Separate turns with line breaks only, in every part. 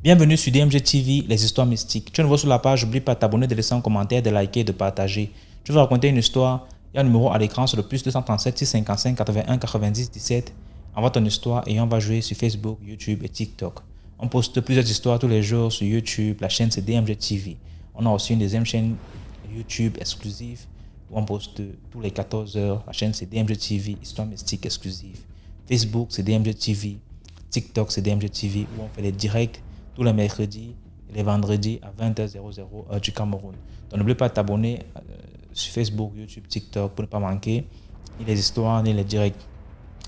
Bienvenue sur DMG TV, les histoires mystiques. Tu es nouveau sur la page, n'oublie pas de t'abonner, de laisser un commentaire, de liker et de partager. Tu veux raconter une histoire? Il y a un numéro à l'écran sur le plus 237 655 81 90 17. Envoie ton histoire et on va jouer sur Facebook, YouTube et TikTok. On poste plusieurs histoires tous les jours sur YouTube. La chaîne c'est DMG TV. On a aussi une deuxième chaîne YouTube exclusive où on poste tous les 14 heures. La chaîne c'est DMG TV, histoire mystique exclusive. Facebook c'est DMG TV. TikTok c'est DMG TV où on fait les directs tous les mercredis et les vendredis à 20h00 heure du Cameroun. Donc n'oublie pas de t'abonner sur Facebook, YouTube, TikTok pour ne pas manquer ni les histoires ni les directs.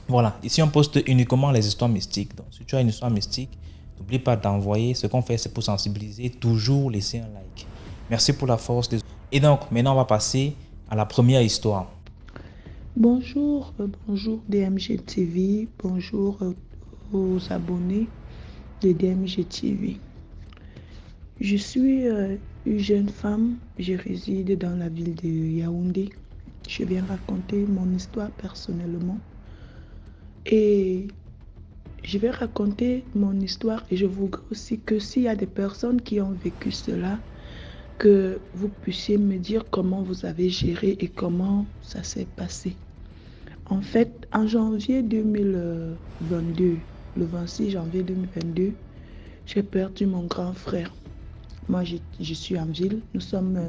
Voilà, ici on poste uniquement les histoires mystiques. Donc si tu as une histoire mystique, n'oublie pas d'envoyer. Ce qu'on fait c'est pour sensibiliser, toujours laisser un like. Merci pour la force. Et donc maintenant on va passer à la première histoire.
Bonjour DMG TV, bonjour aux abonnés de DMG TV. Je suis une jeune femme, je réside dans la ville de Yaoundé. Je viens raconter mon histoire personnellement. Et je vais raconter mon histoire et je voudrais aussi que s'il y a des personnes qui ont vécu cela, que vous puissiez me dire comment vous avez géré et comment ça s'est passé. En fait, en janvier 2022, le 26 janvier 2022, j'ai perdu mon grand frère. Moi, je suis en ville. Nous sommes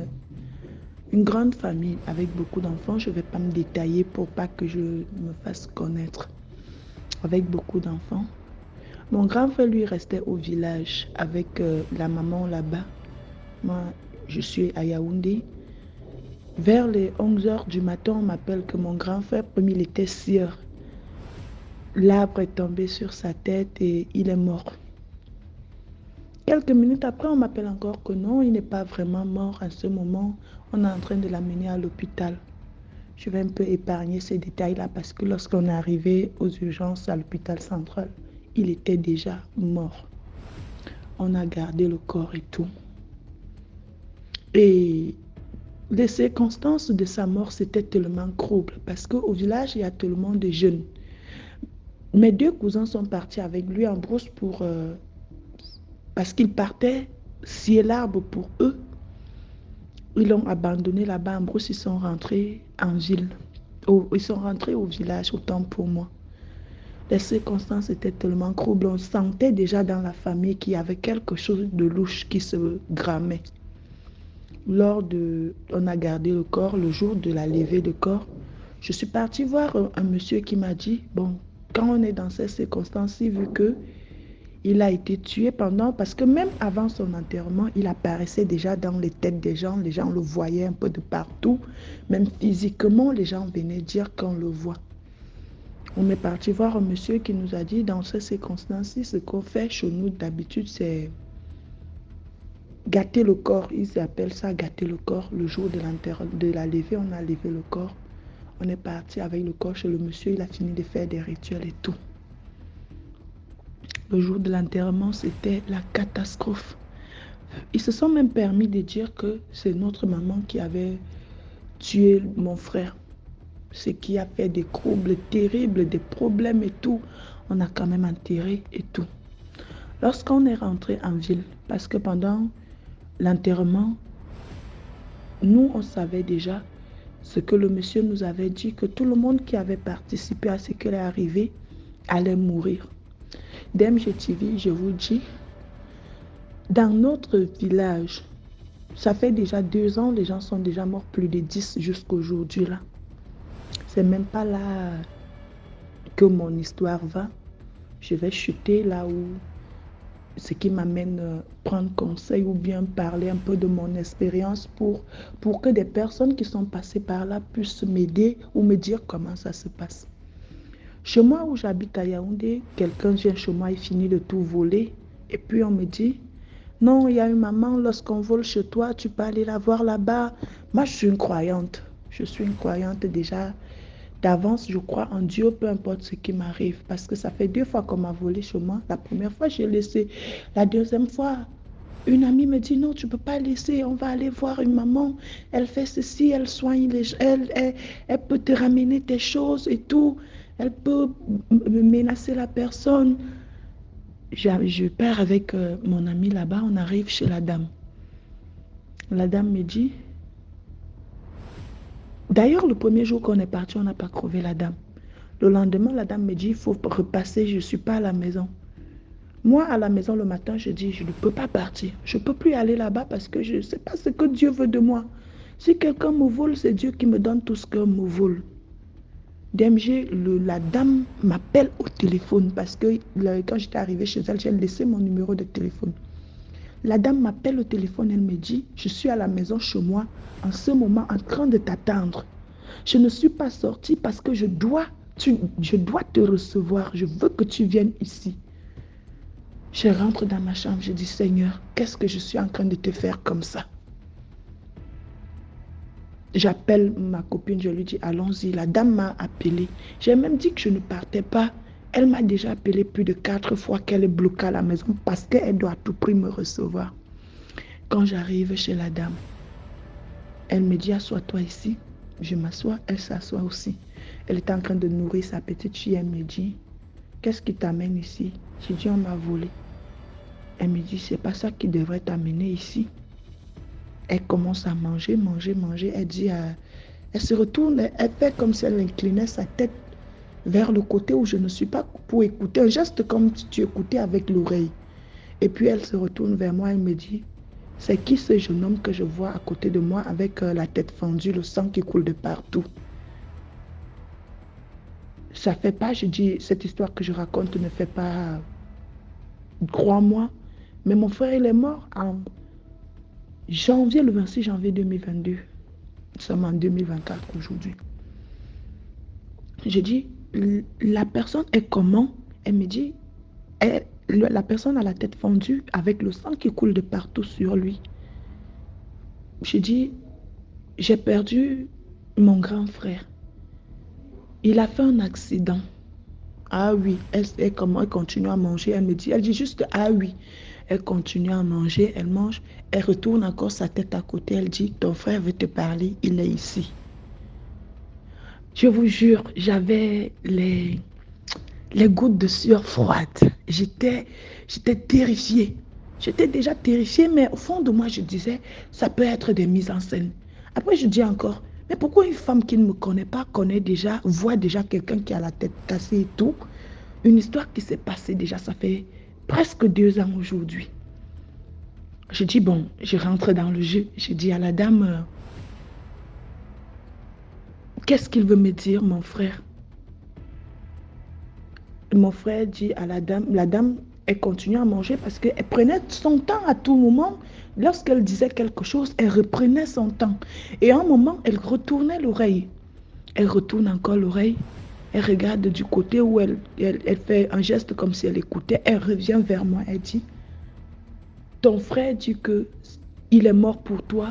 une grande famille avec beaucoup d'enfants. Je ne vais pas me détailler pour pas que je me fasse connaître. Avec beaucoup d'enfants. Mon grand frère, lui, restait au village avec la maman là-bas. Moi, je suis à Yaoundé. Vers les 11h du matin, on m'appelle que mon grand frère, comme il était sire, l'arbre est tombé sur sa tête et il est mort. Quelques minutes après, on m'appelle encore que non, il n'est pas vraiment mort à ce moment. On est en train de l'amener à l'hôpital. Je vais un peu épargner ces détails-là parce que lorsqu'on est arrivé aux urgences à l'hôpital central, il était déjà mort. On a gardé le corps et tout. Et les circonstances de sa mort, c'était tellement trouble parce qu'au village, il y a tellement de jeunes. Mes deux cousins sont partis avec lui en brousse parce qu'ils partaient scier l'arbre pour eux. Ils l'ont abandonné là-bas en brousse, ils sont rentrés en ville. Ils sont rentrés au village, autant pour moi. Les circonstances étaient tellement troubles. On sentait déjà dans la famille qu'il y avait quelque chose de louche qui se gramait. On a gardé le corps, le jour de la levée de corps, je suis partie voir un monsieur qui m'a dit, bon, quand on est dans ces circonstances-ci, vu qu'il a été tué parce que même avant son enterrement, il apparaissait déjà dans les têtes des gens, les gens le voyaient un peu de partout, même physiquement, les gens venaient dire qu'on le voit. On est parti voir un monsieur qui nous a dit, dans ces circonstances-ci, ce qu'on fait chez nous d'habitude, c'est gâter le corps. Ils appellent ça gâter le corps. Le jour de la levée, on a levé le corps. On est parti avec le corps chez le monsieur. Il a fini de faire des rituels et tout. Le jour de l'enterrement, c'était la catastrophe. Ils se sont même permis de dire que c'est notre maman qui avait tué mon frère. Ce qui a fait des troubles terribles, des problèmes et tout. On a quand même enterré et tout. Lorsqu'on est rentré en ville, parce que pendant l'enterrement, nous, on savait déjà ce que le monsieur nous avait dit, que tout le monde qui avait participé à ce qui est arrivé allait mourir. DMG TV, je vous dis, dans notre village, ça fait déjà 2 ans, les gens sont déjà morts, plus de 10 jusqu'à aujourd'hui là. C'est même pas là que mon histoire va. Je vais chuter là où ce qui m'amène prendre conseil ou bien parler un peu de mon expérience pour que des personnes qui sont passées par là puissent m'aider ou me dire comment ça se passe. Chez moi où j'habite à Yaoundé, quelqu'un vient chez moi et finit de tout voler. Et puis on me dit, non, il y a une maman, lorsqu'on vole chez toi, tu peux aller la voir là-bas. Moi, je suis une croyante. Je suis une croyante déjà d'avance, je crois en Dieu, peu importe ce qui m'arrive. Parce que ça fait 2 fois qu'on m'a volé chez moi. La première fois, j'ai laissé. La deuxième fois, une amie me dit, non, tu ne peux pas laisser. On va aller voir une maman. Elle fait ceci, elle soigne elle peut te ramener tes choses et tout. Elle peut menacer la personne. Je pars avec mon ami là-bas, on arrive chez la dame. La dame me dit, d'ailleurs le premier jour qu'on est parti, on n'a pas crevé la dame. Le lendemain, la dame me dit, il faut repasser, je ne suis pas à la maison. Moi, à la maison le matin, je dis, je ne peux pas partir. Je ne peux plus aller là-bas parce que je ne sais pas ce que Dieu veut de moi. Si quelqu'un me vole, c'est Dieu qui me donne tout ce qu'on me vole. DMG, la dame m'appelle au téléphone parce que quand j'étais arrivée chez elle, j'ai laissé mon numéro de téléphone. La dame m'appelle au téléphone, elle me dit, je suis à la maison chez moi en ce moment en train de t'attendre. Je ne suis pas sortie parce que je dois te recevoir. Je veux que tu viennes ici. Je rentre dans ma chambre, je dis, Seigneur, qu'est-ce que je suis en train de te faire comme ça? J'appelle ma copine, je lui dis, allons-y. La dame m'a appelé. J'ai même dit que je ne partais pas. Elle m'a déjà appelé plus de 4 fois qu'elle est bloquée à la maison parce qu'elle doit à tout prix me recevoir. Quand j'arrive chez la dame, elle me dit, assois-toi ici. Je m'assois, elle s'assoit aussi. Elle est en train de nourrir sa petite fille. Elle me dit, qu'est-ce qui t'amène ici? J'ai dit, on m'a volé. Elle me dit, c'est pas ça qui devrait t'amener ici. Elle commence à manger, manger, manger. Elle dit, elle se retourne, elle fait comme si elle inclinait sa tête vers le côté où je ne suis pas pour écouter. Un geste comme si tu écoutais avec l'oreille. Et puis elle se retourne vers moi, elle me dit, c'est qui ce jeune homme que je vois à côté de moi avec la tête fendue, le sang qui coule de partout? Ça fait pas, je dis, cette histoire que je raconte ne fait pas 3 mois. Mais mon frère, il est mort en janvier, le 26 janvier 2022. Nous sommes en 2024 aujourd'hui. Je dis, la personne est comment? Elle me dit, la personne a la tête fendue avec le sang qui coule de partout sur lui. Je dis, j'ai perdu mon grand frère. Il a fait un accident. Ah oui, elle continue à manger. Elle me dit, elle dit juste ah oui. Elle continue à manger, elle mange. Elle retourne encore sa tête à côté. Elle dit, ton frère veut te parler, il est ici. Je vous jure, j'avais les gouttes de sueur froide. J'étais terrifiée. J'étais déjà terrifiée, mais au fond de moi, je disais, ça peut être des mises en scène. Après, je dis encore, mais pourquoi une femme qui ne me connaît pas, voit déjà quelqu'un qui a la tête cassée et tout? Une histoire qui s'est passée déjà, ça fait presque 2 ans aujourd'hui. Je dis, bon, je rentre dans le jeu. Je dis à la dame, qu'est-ce qu'il veut me dire, mon frère? Mon frère dit à la dame, elle continue à manger parce qu'elle prenait son temps à tout moment. Lorsqu'elle disait quelque chose, elle reprenait son temps. Et à un moment, elle retournait l'oreille. Elle retourne encore l'oreille. Elle regarde du côté où elle fait un geste comme si elle écoutait. Elle revient vers moi. Elle dit, ton frère dit qu'il est mort pour toi.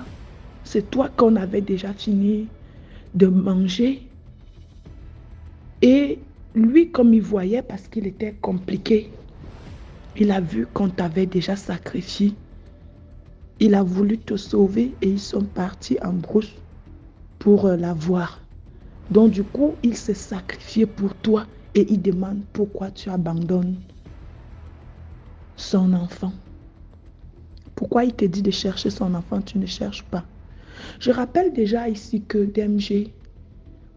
C'est toi qu'on avait déjà fini de manger. Et lui, comme il voyait, parce qu'il était compliqué, il a vu qu'on t'avait déjà sacrifié. Il a voulu te sauver et ils sont partis en brousse pour la voir. Donc du coup, il s'est sacrifié pour toi et il demande pourquoi tu abandonnes son enfant. Pourquoi il te dit de chercher son enfant, tu ne cherches pas. Je rappelle déjà ici que DMG,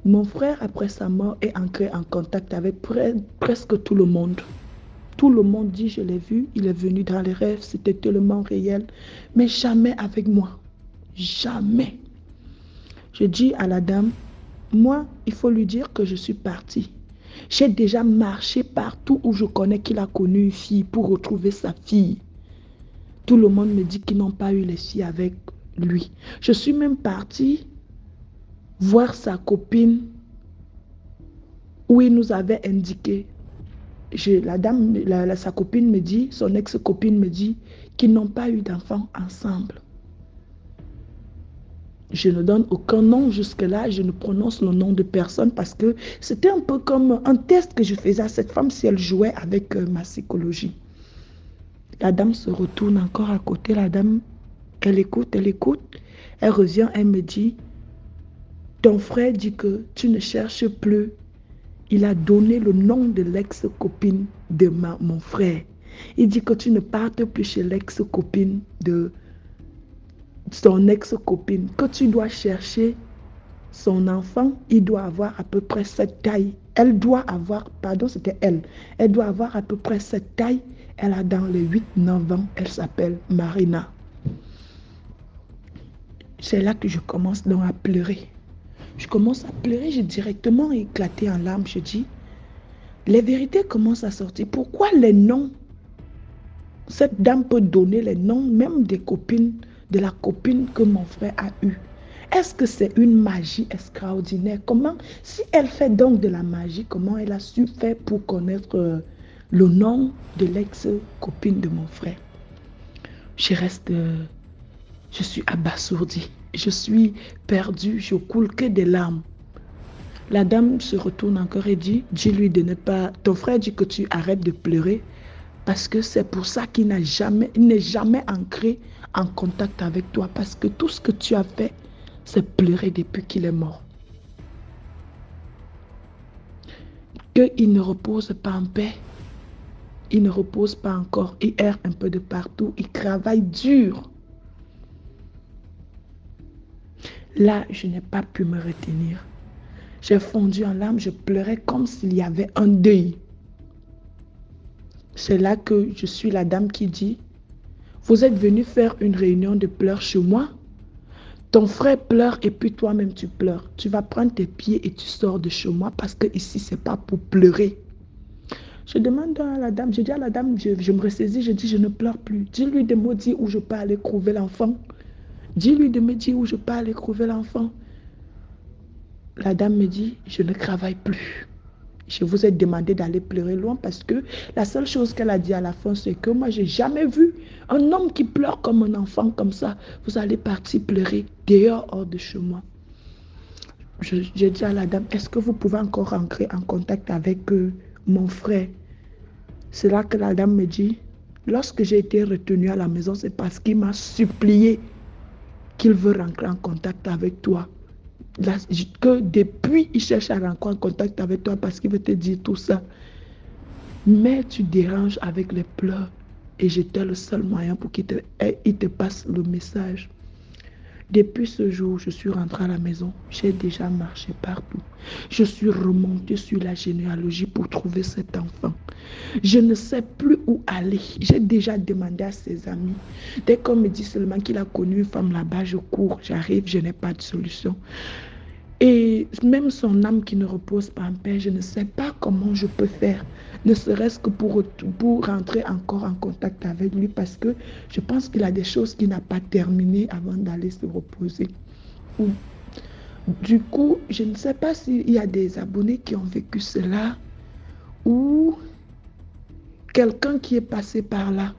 mon frère, après sa mort, est entré en contact avec presque tout le monde. Tout le monde dit, je l'ai vu, il est venu dans les rêves, c'était tellement réel, mais jamais avec moi. Jamais. Je dis à la dame, moi, il faut lui dire que je suis partie. J'ai déjà marché partout où je connais qu'il a connu une fille pour retrouver sa fille. Tout le monde me dit qu'ils n'ont pas eu les filles avec lui. Je suis même partie voir sa copine où il nous avait indiqué. Sa copine me dit, son ex-copine me dit qu'ils n'ont pas eu d'enfants ensemble. Je ne donne aucun nom jusque-là, je ne prononce le nom de personne parce que c'était un peu comme un test que je faisais à cette femme si elle jouait avec ma psychologie. La dame se retourne encore à côté, la dame, elle écoute, elle revient, elle me dit, ton frère dit que tu ne cherches plus il a donné le nom de l'ex-copine de mon frère. Il dit que tu ne partes plus chez l'ex-copine de son ex-copine, que tu dois chercher son enfant, il doit avoir à peu près cette taille. Elle doit avoir, pardon, c'était elle doit avoir à peu près cette taille. Elle a dans les 8-9 ans, elle s'appelle Marina. C'est là que je commence donc à pleurer. Je commence à pleurer, j'ai directement éclaté en larmes. Je dis, les vérités commencent à sortir. Pourquoi les noms? Cette dame peut donner les noms même des copines, de la copine que mon frère a eue. Est-ce que c'est une magie extraordinaire? Comment, si elle fait donc de la magie, comment elle a su faire pour connaître le nom de l'ex-copine de mon frère? Je reste, je suis abasourdie. Je suis perdue, je coule que des larmes. La dame se retourne encore et dit, dis-lui de ne pas... Ton frère dit que tu arrêtes de pleurer parce que c'est pour ça qu'il n'est jamais ancré en contact avec toi. Parce que tout ce que tu as fait, c'est pleurer depuis qu'il est mort. Qu'il ne repose pas en paix. Il ne repose pas encore. Il erre un peu de partout. Il travaille dur. Là, je n'ai pas pu me retenir. J'ai fondu en larmes, je pleurais comme s'il y avait un deuil. C'est là que je suis la dame qui dit, vous êtes venu faire une réunion de pleurs chez moi? Ton frère pleure et puis toi-même tu pleures. Tu vas prendre tes pieds et tu sors de chez moi parce que ici, ce n'est pas pour pleurer. Je demande à la dame, je dis à la dame, je me ressaisis, je dis, je ne pleure plus. Dis-lui de me dire où je peux aller trouver l'enfant. Dis-lui de me dire où je peux aller trouver l'enfant. La dame me dit, je ne travaille plus. Je vous ai demandé d'aller pleurer loin parce que la seule chose qu'elle a dit à la fin, c'est que moi, je n'ai jamais vu un homme qui pleure comme un enfant comme ça. Vous allez partir pleurer dehors, hors de chez moi. J'ai dit à la dame, est-ce que vous pouvez encore entrer en contact avec mon frère? C'est là que la dame me dit, lorsque j'ai été retenue à la maison, c'est parce qu'il m'a supplié qu'il veut rentrer en contact avec toi. Là, que depuis, il cherche à rentrer en contact avec toi parce qu'il veut te dire tout ça. Mais tu déranges avec les pleurs et j'étais le seul moyen pour qu'il te passe le message. Depuis ce jour, je suis rentrée à la maison. J'ai déjà marché partout. Je suis remontée sur la généalogie pour trouver cet enfant. Je ne sais plus où aller. J'ai déjà demandé à ses amis. Dès qu'on me dit seulement qu'il a connu une femme là-bas, je cours, j'arrive, je n'ai pas de solution. Et même son âme qui ne repose pas en paix, je ne sais pas comment je peux faire, ne serait-ce que pour rentrer encore en contact avec lui, parce que je pense qu'il a des choses qu'il n'a pas terminées avant d'aller se reposer. Du coup, je ne sais pas s'il y a des abonnés qui ont vécu cela ou quelqu'un qui est passé par là.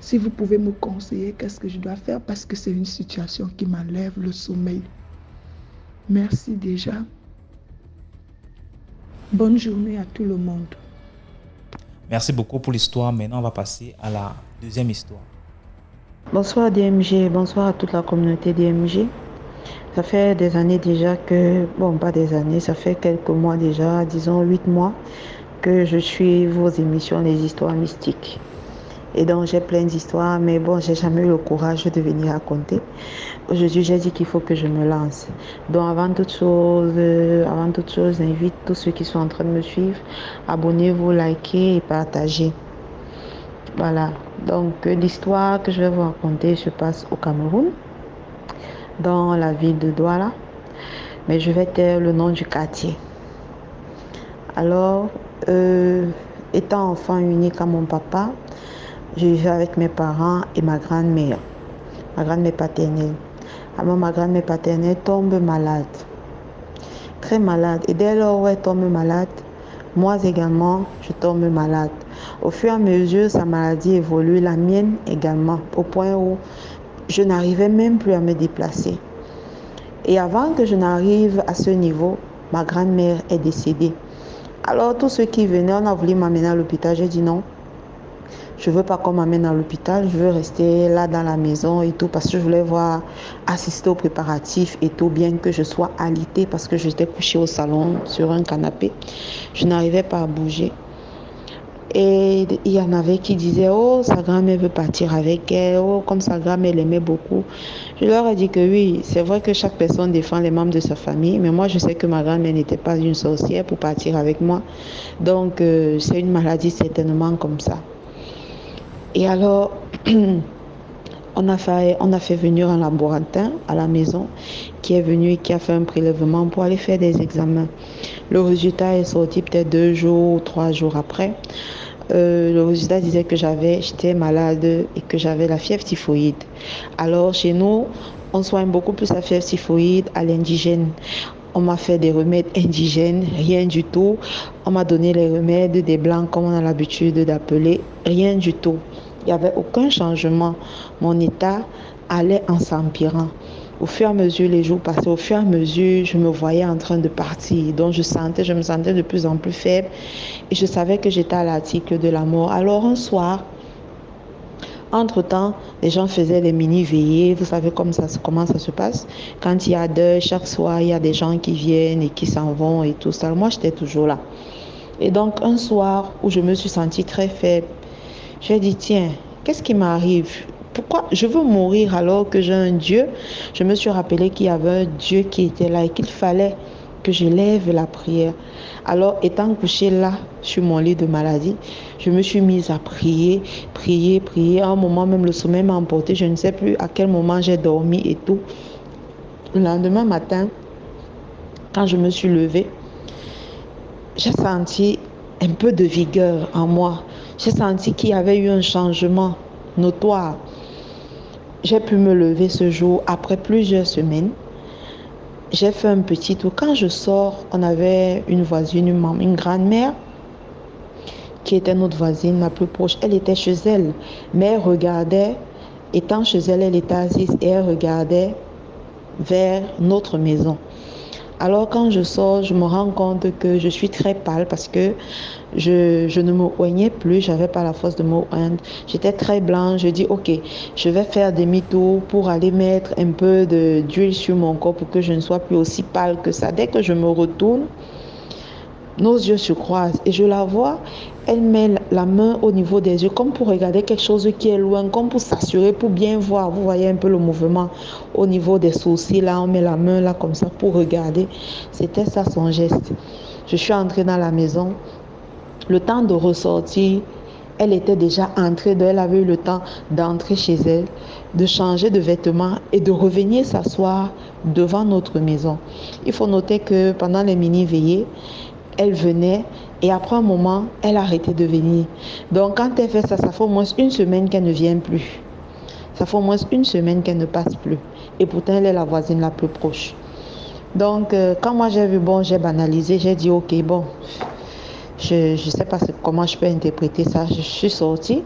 Si vous pouvez me conseiller, qu'est-ce que je dois faire, parce que c'est une situation qui m'enlève le sommeil. Merci déjà. Bonne journée à tout le monde.
Merci beaucoup pour l'histoire. Maintenant, on va passer à la deuxième histoire.
Bonsoir DMG, bonsoir à toute la communauté DMG. Ça fait des années déjà que, bon pas des années, ça fait quelques mois déjà, disons 8 mois, que je suis vos émissions Les Histoires Mystiques. Et donc j'ai plein d'histoires, mais bon, j'ai jamais eu le courage de venir raconter. Aujourd'hui, j'ai dit qu'il faut que je me lance. Donc avant toute chose, j'invite tous ceux qui sont en train de me suivre, abonnez-vous, likez et partagez. Voilà, donc l'histoire que je vais vous raconter se passe au Cameroun, dans la ville de Douala, mais je vais taire le nom du quartier. Alors, étant enfant unique à mon papa, je vivais avec mes parents et ma grand-mère paternelle. Alors ma grand-mère paternelle tombe malade, très malade. Et dès lors où elle tombe malade, moi également, je tombe malade. Au fur et à mesure, sa maladie évolue, la mienne également, au point où je n'arrivais même plus à me déplacer. Et avant que je n'arrive à ce niveau, ma grand-mère est décédée. Alors tous ceux qui venaient, on a voulu m'amener à l'hôpital, j'ai dit non. Je veux pas qu'on m'amène à l'hôpital, je veux rester là dans la maison et tout parce que je voulais assister aux préparatifs et tout, bien que je sois alitée parce que j'étais couchée au salon sur un canapé. Je n'arrivais pas à bouger. Et il y en avait qui disaient, oh, sa grand-mère veut partir avec elle, oh, comme sa grand-mère l'aimait beaucoup. Je leur ai dit que oui, c'est vrai que chaque personne défend les membres de sa famille, mais moi je sais que ma grand-mère n'était pas une sorcière pour partir avec moi. Donc c'est une maladie certainement comme ça. Et alors, on a fait venir un laborantin à la maison qui est venu et qui a fait un prélèvement pour aller faire des examens. Le résultat est sorti peut-être 2 jours ou 3 jours après. Le résultat disait que j'étais malade et que j'avais la fièvre typhoïde. Alors chez nous, on soigne beaucoup plus la fièvre typhoïde à l'indigène. On m'a fait des remèdes indigènes, rien du tout. On m'a donné les remèdes des blancs comme on a l'habitude d'appeler, rien du tout. Il n'y avait aucun changement. Mon état allait en s'empirant. Au fur et à mesure, les jours passaient, au fur et à mesure, je me voyais en train de partir. Donc je me sentais de plus en plus faible et je savais que j'étais à l'article de la mort. Alors un soir, entre-temps, les gens faisaient des mini-veillées. Vous savez comment ça se passe. Quand il y a deuil, chaque soir, il y a des gens qui viennent et qui s'en vont et tout ça. Moi, j'étais toujours là. Et donc, un soir où je me suis sentie très faible, j'ai dit, tiens, qu'est-ce qui m'arrive? Pourquoi je veux mourir alors que j'ai un Dieu? Je me suis rappelé qu'il y avait un Dieu qui était là et qu'il fallait que je lève la prière. Alors, étant couchée là, sur mon lit de maladie, je me suis mise à prier. À un moment, même le sommeil m'a emporté. Je ne sais plus à quel moment j'ai dormi et tout. Le lendemain matin, quand je me suis levée, j'ai senti un peu de vigueur en moi. J'ai senti qu'il y avait eu un changement notoire. J'ai pu me lever ce jour après plusieurs semaines. J'ai fait un petit tour. Quand je sors, on avait une voisine, une grand-mère qui était notre voisine la plus proche. Elle était chez elle, mais elle regardait, étant chez elle, elle était assise et elle regardait vers notre maison. Alors quand je sors, je me rends compte que je suis très pâle parce que je ne me oignais plus, j'avais pas la force de me oindre. J'étais très blanche, je dis ok, je vais faire demi-tour pour aller mettre un peu d'huile sur mon corps pour que je ne sois plus aussi pâle que ça. Dès que je me retourne, nos yeux se croisent et je la vois, elle met la main au niveau des yeux comme pour regarder quelque chose qui est loin, comme pour s'assurer, pour bien voir. Vous voyez un peu le mouvement au niveau des sourcils, là on met la main là comme ça pour regarder. C'était ça son geste. Je suis entrée dans la maison. Le temps de ressortir, elle était déjà entrée, elle avait eu le temps d'entrer chez elle, de changer de vêtements et de revenir s'asseoir devant notre maison. Il faut noter que pendant les mini-veillées, elle venait et après un moment, elle arrêtait de venir. Donc quand elle fait ça, ça fait au moins une semaine qu'elle ne vient plus. Ça fait au moins une semaine qu'elle ne passe plus. Et pourtant, elle est la voisine la plus proche. Donc quand moi j'ai vu, j'ai banalisé, j'ai dit ok, je ne sais pas comment je peux interpréter ça. Je suis sortie.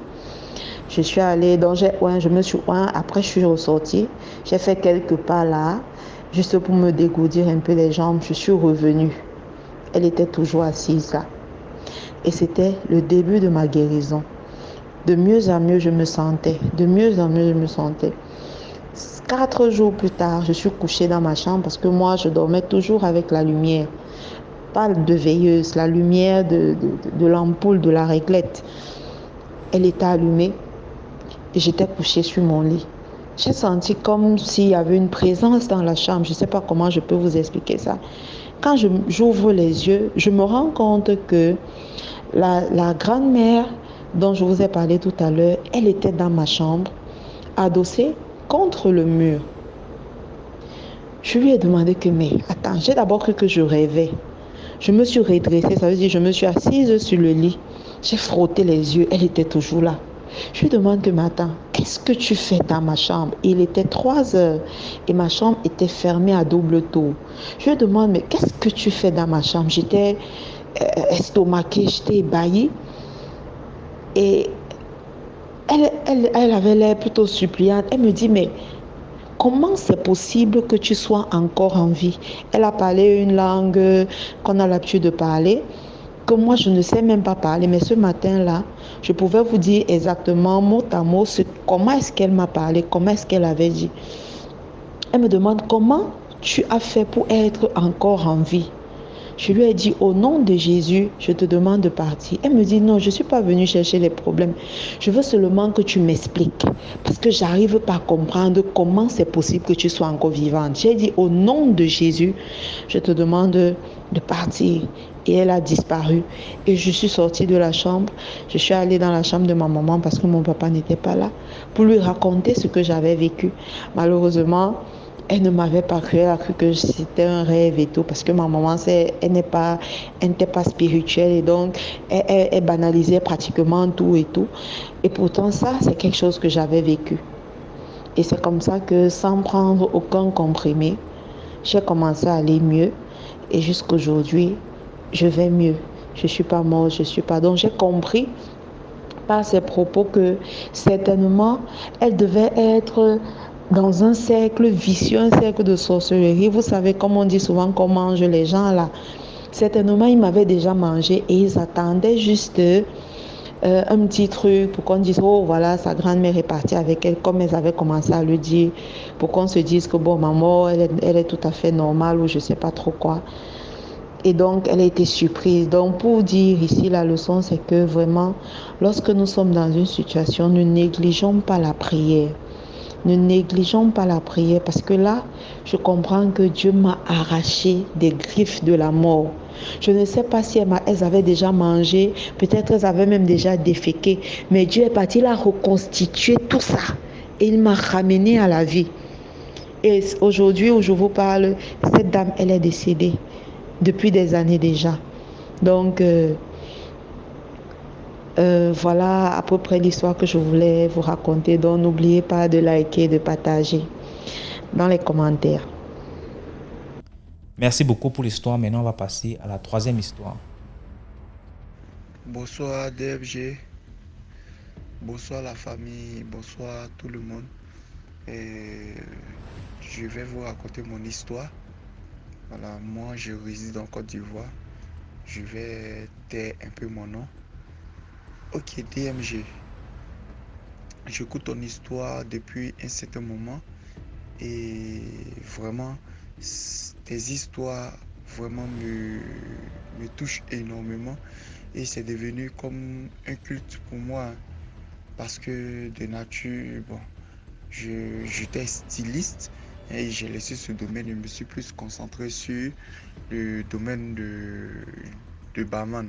Je suis allée, donc je me suis oint. Après, je suis ressortie. J'ai fait quelques pas là, juste pour me dégourdir un peu les jambes. Je suis revenue. Elle était toujours assise là. Et c'était le début de ma guérison. De mieux en mieux, je me sentais. 4 jours plus tard, je suis couchée dans ma chambre parce que moi, je dormais toujours avec la lumière. Pas de veilleuse, la lumière de l'ampoule, de la réglette. Elle était allumée et j'étais couchée sur mon lit. J'ai senti comme s'il y avait une présence dans la chambre. Je ne sais pas comment je peux vous expliquer ça. Quand j'ouvre les yeux, je me rends compte que la grand-mère dont je vous ai parlé tout à l'heure, elle était dans ma chambre, adossée contre le mur. Je lui ai demandé mais attends, j'ai d'abord cru que je rêvais. Je me suis redressée, ça veut dire je me suis assise sur le lit. J'ai frotté les yeux, elle était toujours là. Je lui demande mais attends, qu'est-ce que tu fais dans ma chambre? Il était 3 heures et ma chambre était fermée à double tour. Je lui demande mais qu'est-ce que tu fais dans ma chambre? J'étais estomaquée, j'étais ébahie. Et elle avait l'air plutôt suppliante. Elle me dit mais comment c'est possible que tu sois encore en vie? Elle a parlé une langue qu'on a l'habitude de parler. que moi, je ne sais même pas parler. Mais ce matin-là, je pouvais vous dire exactement, mot à mot, comment est-ce qu'elle m'a parlé, comment est-ce qu'elle avait dit. Elle me demande, comment tu as fait pour être encore en vie? Je lui ai dit, au nom de Jésus, je te demande de partir. Elle me dit, non, je ne suis pas venue chercher les problèmes. Je veux seulement que tu m'expliques. Parce que je n'arrive pas à comprendre comment c'est possible que tu sois encore vivante. J'ai dit, au nom de Jésus, je te demande de partir. Et elle a disparu. Et je suis sortie de la chambre. Je suis allée dans la chambre de ma maman parce que mon papa n'était pas là, pour lui raconter ce que j'avais vécu. Malheureusement, elle ne m'avait pas cru, elle a cru que c'était un rêve et tout, parce que ma maman, elle n'était pas spirituelle et donc elle banalisait pratiquement tout et tout. Et pourtant, ça, c'est quelque chose que j'avais vécu. Et c'est comme ça que, sans prendre aucun comprimé, j'ai commencé à aller mieux. Et jusqu'aujourd'hui, je vais mieux. Je ne suis pas morte, je ne suis pas... Donc, j'ai compris par ses propos que certainement, elle devait être dans un cercle vicieux, un cercle de sorcellerie. Vous savez, comme on dit souvent qu'on mange les gens là. Certainement, ils m'avaient déjà mangé et ils attendaient juste un petit truc pour qu'on dise, oh voilà, sa grand-mère est partie avec elle, comme elles avaient commencé à le dire, pour qu'on se dise que bon, maman, elle est tout à fait normale ou je ne sais pas trop quoi. Et donc, elle a été surprise. Donc, pour dire ici, la leçon, c'est que vraiment, lorsque nous sommes dans une situation, ne négligeons pas la prière. Ne négligeons pas la prière parce que là, je comprends que Dieu m'a arraché des griffes de la mort. Je ne sais pas si elles avaient déjà mangé, peut-être elles avaient même déjà déféqué, mais Dieu est parti là reconstituer tout ça et il m'a ramené à la vie. Et aujourd'hui où je vous parle, cette dame, elle est décédée depuis des années déjà. Donc, voilà à peu près l'histoire que je voulais vous raconter. Donc, n'oubliez pas de liker, de partager dans les commentaires.
Merci beaucoup pour l'histoire. Maintenant, on va passer à la troisième histoire.
Bonsoir DFG, bonsoir la famille, bonsoir tout le monde. Je vais vous raconter mon histoire. Voilà, moi je réside en Côte d'Ivoire. Je vais taire un peu mon nom. Ok DMG, j'écoute ton histoire depuis un certain moment et vraiment tes histoires vraiment me touchent énormément et c'est devenu comme un culte pour moi parce que de nature, bon, j'étais styliste et j'ai laissé ce domaine et me suis plus concentré sur le domaine de barman.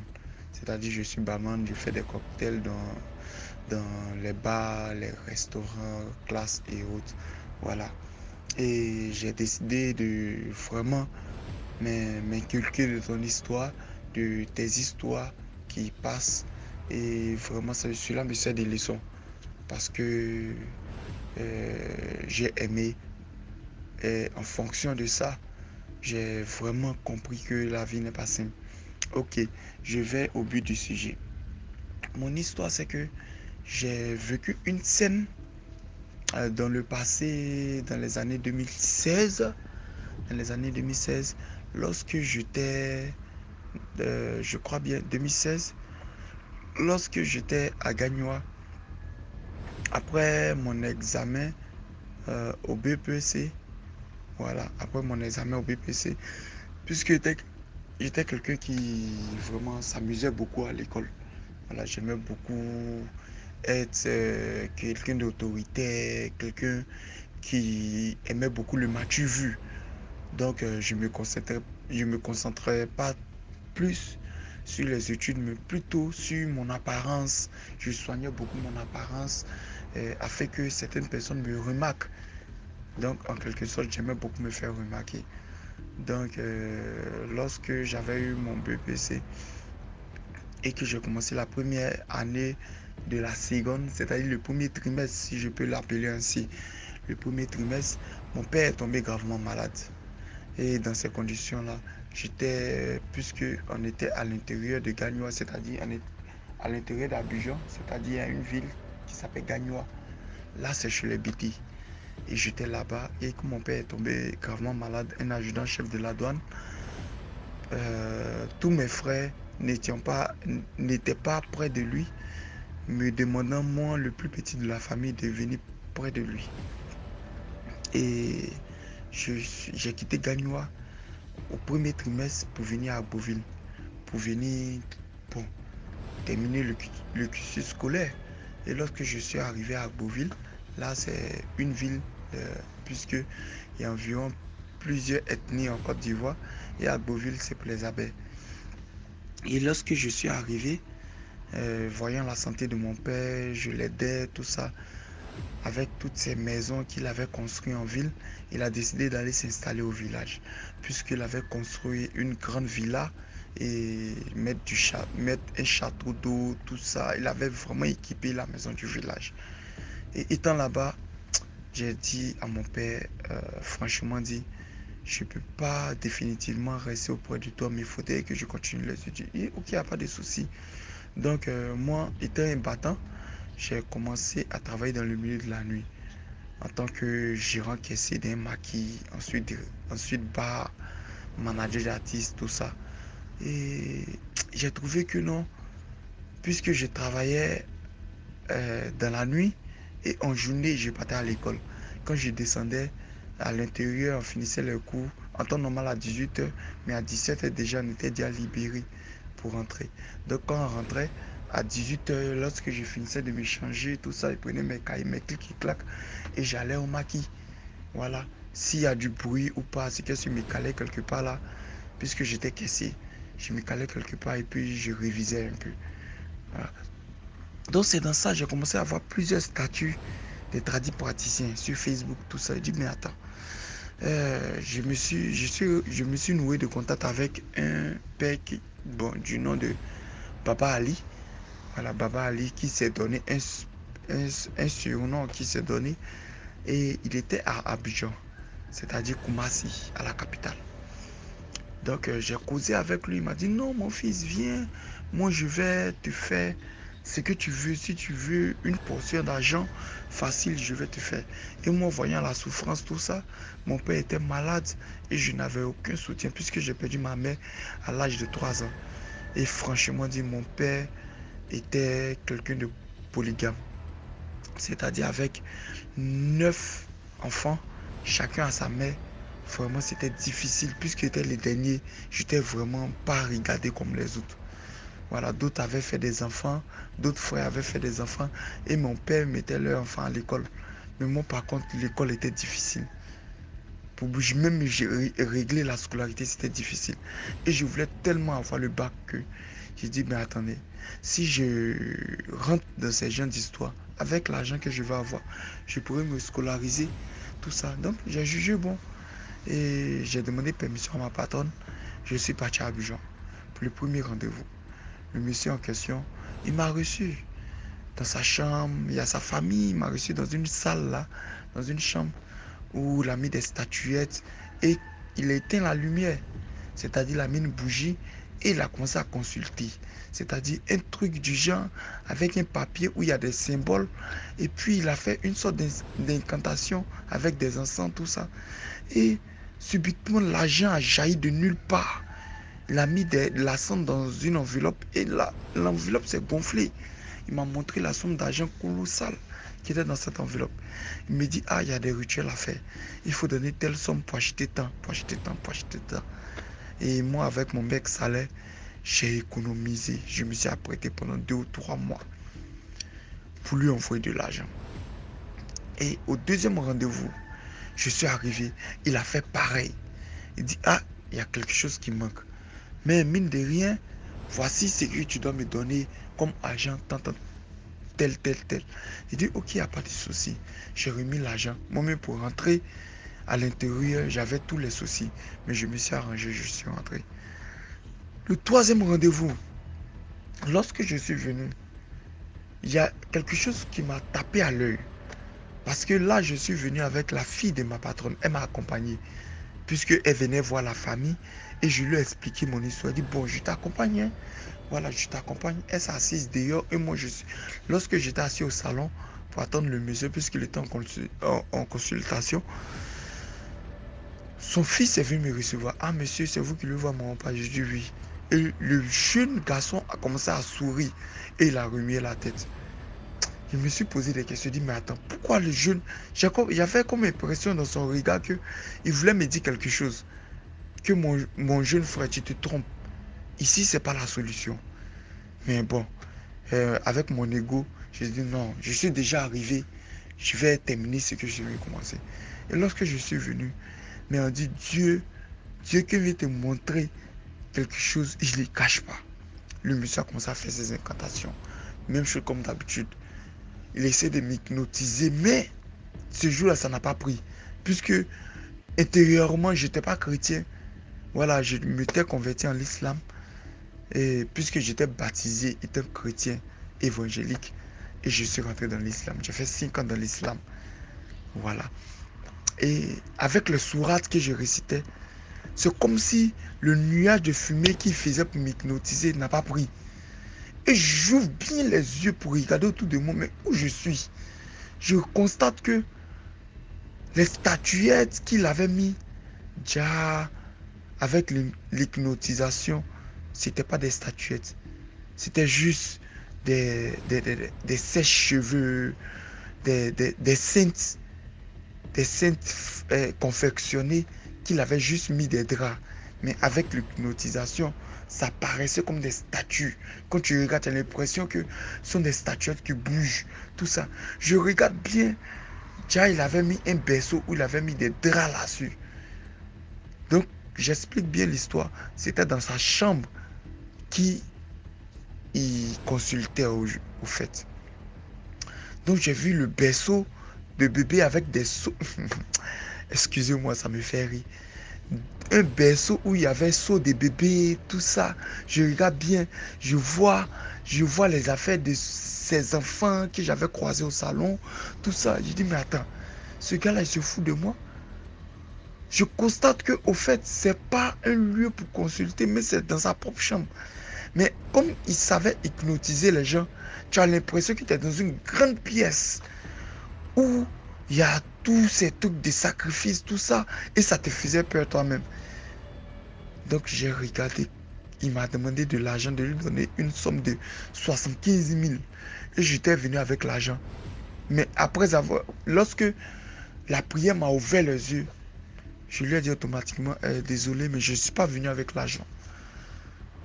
C'est-à-dire je suis barman, je fais des cocktails dans les bars, les restaurants, classes et autres. Voilà. Et j'ai décidé de vraiment m'inculquer de ton histoire, de tes histoires qui passent. Et vraiment, cela me sert des leçons. Parce que j'ai aimé. Et en fonction de ça, j'ai vraiment compris que la vie n'est pas simple. Ok, je vais au but du sujet. Mon histoire, c'est que j'ai vécu une scène dans le passé, dans les années 2016. Dans les années 2016, lorsque j'étais, je crois bien 2016, lorsque j'étais à Gagnoa, après mon examen au BPC, voilà, après mon examen au BPC, puisque j'étais quelqu'un qui vraiment s'amusait beaucoup à l'école. Voilà, j'aimais beaucoup être quelqu'un d'autorité, quelqu'un qui aimait beaucoup le matu vu. Donc je me concentrais pas plus sur les études, mais plutôt sur mon apparence. Je soignais beaucoup mon apparence afin que certaines personnes me remarquent. Donc en quelque sorte, j'aimais beaucoup me faire remarquer. Donc lorsque j'avais eu mon BPC et que j'ai commencé la première année de la seconde, c'est-à-dire le premier trimestre, si je peux l'appeler ainsi, le premier trimestre, mon père est tombé gravement malade. Et dans ces conditions-là, puisque on était à l'intérieur de Gagnoa, c'est-à-dire à l'intérieur d'Abidjan, c'est-à-dire à une ville qui s'appelle Gagnoa. Là, c'est chez les Biti. Et j'étais là-bas et quand mon père est tombé gravement malade, un adjudant chef de la douane, tous mes frères n'étaient pas près de lui, me demandant, moi, le plus petit de la famille, de venir près de lui. Et j'ai quitté Gagnoa au premier trimestre pour venir à Beauville, pour venir terminer le cursus scolaire. Et lorsque je suis arrivé à Beauville, là c'est une ville, puisqu'il y a environ plusieurs ethnies en Côte d'Ivoire, et à Beauville c'est pour les abeilles. Et lorsque je suis arrivé, voyant la santé de mon père, je l'aidais, tout ça, avec toutes ces maisons qu'il avait construites en ville, il a décidé d'aller s'installer au village, puisqu'il avait construit une grande villa et mettre un château d'eau, tout ça. Il avait vraiment équipé la maison du village. Et étant là-bas, j'ai dit à mon père, franchement dit, je ne peux pas définitivement rester auprès de toi, mais il faudrait que je continue les études. Et ok, il n'y a pas de souci. Donc moi, étant un battant, j'ai commencé à travailler dans le milieu de la nuit en tant que gérant caissier d'un maquis, ensuite bar, manager d'artistes, tout ça. Et j'ai trouvé que non, puisque je travaillais dans la nuit et en journée, je partais à l'école. Quand je descendais à l'intérieur, on finissait les cours en temps normal à 18h, mais à 17h déjà, on était déjà libéré pour rentrer. Donc quand on rentrait, à 18h, lorsque je finissais de me changer, tout ça, je prenais mes cahiers, mes clics et claques, et j'allais au maquis. Voilà. S'il y a du bruit ou pas, c'est que je me calais quelque part là, puisque j'étais caissier. Je me calais quelque part et puis je révisais un peu. Voilà. Donc c'est dans ça que j'ai commencé à avoir plusieurs statuts des tradis praticiens sur Facebook, tout ça. Je dis, mais attends, je me suis noué de contact avec un père du nom de Baba Ali. Voilà, Baba Ali qui s'est donné un surnom qui s'est donné. Et il était à Abidjan, c'est-à-dire Koumassi, à la capitale. Donc j'ai causé avec lui, il m'a dit, non mon fils, viens, moi je vais te faire ce que tu veux. Si tu veux une portion d'argent facile, je vais te faire. Et moi, voyant la souffrance, tout ça, mon père était malade et je n'avais aucun soutien puisque j'ai perdu ma mère à l'âge de 3 ans. Et franchement dit, mon père était quelqu'un de polygame, c'est-à-dire avec 9 enfants, chacun à sa mère. Vraiment, c'était difficile puisque j'étais le dernier. Je n'étais vraiment pas regardé comme les autres. Voilà, d'autres avaient fait des enfants, d'autres frères avaient fait des enfants et mon père mettait leurs enfants à l'école. Mais moi, par contre, l'école était difficile. Pour même régler la scolarité, c'était difficile. Et je voulais tellement avoir le bac que j'ai dit, mais attendez, si je rentre dans ces genres d'histoire, avec l'argent que je vais avoir, je pourrais me scolariser, tout ça. Donc, j'ai jugé bon. Et j'ai demandé permission à ma patronne. Je suis parti à Abidjan pour le premier rendez-vous. Le monsieur en question, il m'a reçu dans sa chambre. Il y a sa famille, il m'a reçu dans une salle là, dans une chambre où il a mis des statuettes et il a éteint la lumière. C'est-à-dire il a mis une bougie et il a commencé à consulter. C'est-à-dire un truc du genre avec un papier où il y a des symboles. Et puis il a fait une sorte d'incantation avec des encens, tout ça. Et subitement l'argent a jailli de nulle part. Il a mis de la somme dans une enveloppe et l'enveloppe s'est gonflée. Il m'a montré la somme d'argent colossale qui était dans cette enveloppe. Il me dit, ah, il y a des rituels à faire. Il faut donner telle somme pour acheter tant, pour acheter tant, pour acheter tant. Et moi, avec mon mec salaire, j'ai économisé. Je me suis apprêté pendant 2 ou 3 mois pour lui envoyer de l'argent. Et au deuxième rendez-vous, je suis arrivé. Il a fait pareil. Il dit, ah, il y a quelque chose qui manque. Mais mine de rien, voici ce que tu dois me donner comme argent, tel. Il dit, ok, il n'y a pas de souci. J'ai remis l'argent. Moi-même, pour rentrer à l'intérieur, j'avais tous les soucis. Mais je me suis arrangé, je suis rentré. Le troisième rendez-vous, lorsque je suis venu, il y a quelque chose qui m'a tapé à l'œil. Parce que là, je suis venu avec la fille de ma patronne. Elle m'a accompagné. Puisqu'elle venait voir la famille. Et je lui ai expliqué mon histoire. Elle dit, bon, je t'accompagne. Hein. Voilà, je t'accompagne. Elle s'est assise dehors. Et moi, lorsque j'étais assis au salon pour attendre le monsieur, puisqu'il était en consultation, son fils est venu me recevoir. Ah, monsieur, c'est vous qui le voyez mon repas. Je dis oui. Et le jeune garçon a commencé à sourire et il a remué la tête. Je me suis posé des questions, je me suis dit, mais attends, pourquoi le jeune... J'avais comme impression dans son regard qu'il voulait me dire quelque chose. Que mon jeune frère, tu te trompes. Ici, c'est pas la solution. Mais bon, avec mon ego, je dis non, je suis déjà arrivé. Je vais terminer ce que je vais commencer. Et lorsque je suis venu, mais on dit Dieu qui vient te montrer quelque chose, il ne le cache pas. Le monsieur a commencé à faire ses incantations. Même chose comme d'habitude. Il essaie de m'hypnotiser, mais ce jour-là, ça n'a pas pris. Puisque intérieurement, je n'étais pas chrétien. Voilà, je m'étais converti en l'islam. Et puisque j'étais baptisé étant chrétien évangélique, et je suis rentré dans l'islam. J'ai fait 5 ans dans l'islam. Voilà. Et avec le sourate que je récitais, c'est comme si le nuage de fumée qu'il faisait pour m'hypnotiser n'a pas pris. Et j'ouvre bien les yeux pour regarder autour de moi, mais où je suis. Je constate que les statuettes qu'il avait mis déjà avec l'hypnotisation, c'était pas des statuettes. C'était juste des sèches-cheveux, des saintes confectionnées qu'il avait juste mis des draps. Mais avec l'hypnotisation, ça paraissait comme des statues. Quand tu regardes, tu as l'impression que ce sont des statuettes qui bougent. Tout ça. Je regarde bien. Déjà, il avait mis un berceau où il avait mis des draps là-dessus. Donc, j'explique bien l'histoire. C'était dans sa chambre qu'il consultait au fait. Donc, j'ai vu le berceau de bébé avec des seaux. Excusez-moi, ça me fait rire. Un berceau où il y avait seau de bébé, tout ça. Je regarde bien, je vois les affaires de ces enfants que j'avais croisés au salon, tout ça. Je dis, mais attends, ce gars-là, il se fout de moi. Je constate que, au fait, c'est pas un lieu pour consulter, mais c'est dans sa propre chambre. Mais comme il savait hypnotiser les gens, tu as l'impression que tu es dans une grande pièce où il y a tous ces trucs de sacrifice, tout ça, et ça te faisait peur toi-même. Donc j'ai regardé, il m'a demandé de l'argent, de lui donner une somme de 75 000. Et j'étais venu avec l'argent. Mais après avoir, lorsque la prière m'a ouvert les yeux, je lui ai dit automatiquement, désolé, mais je ne suis pas venu avec l'argent.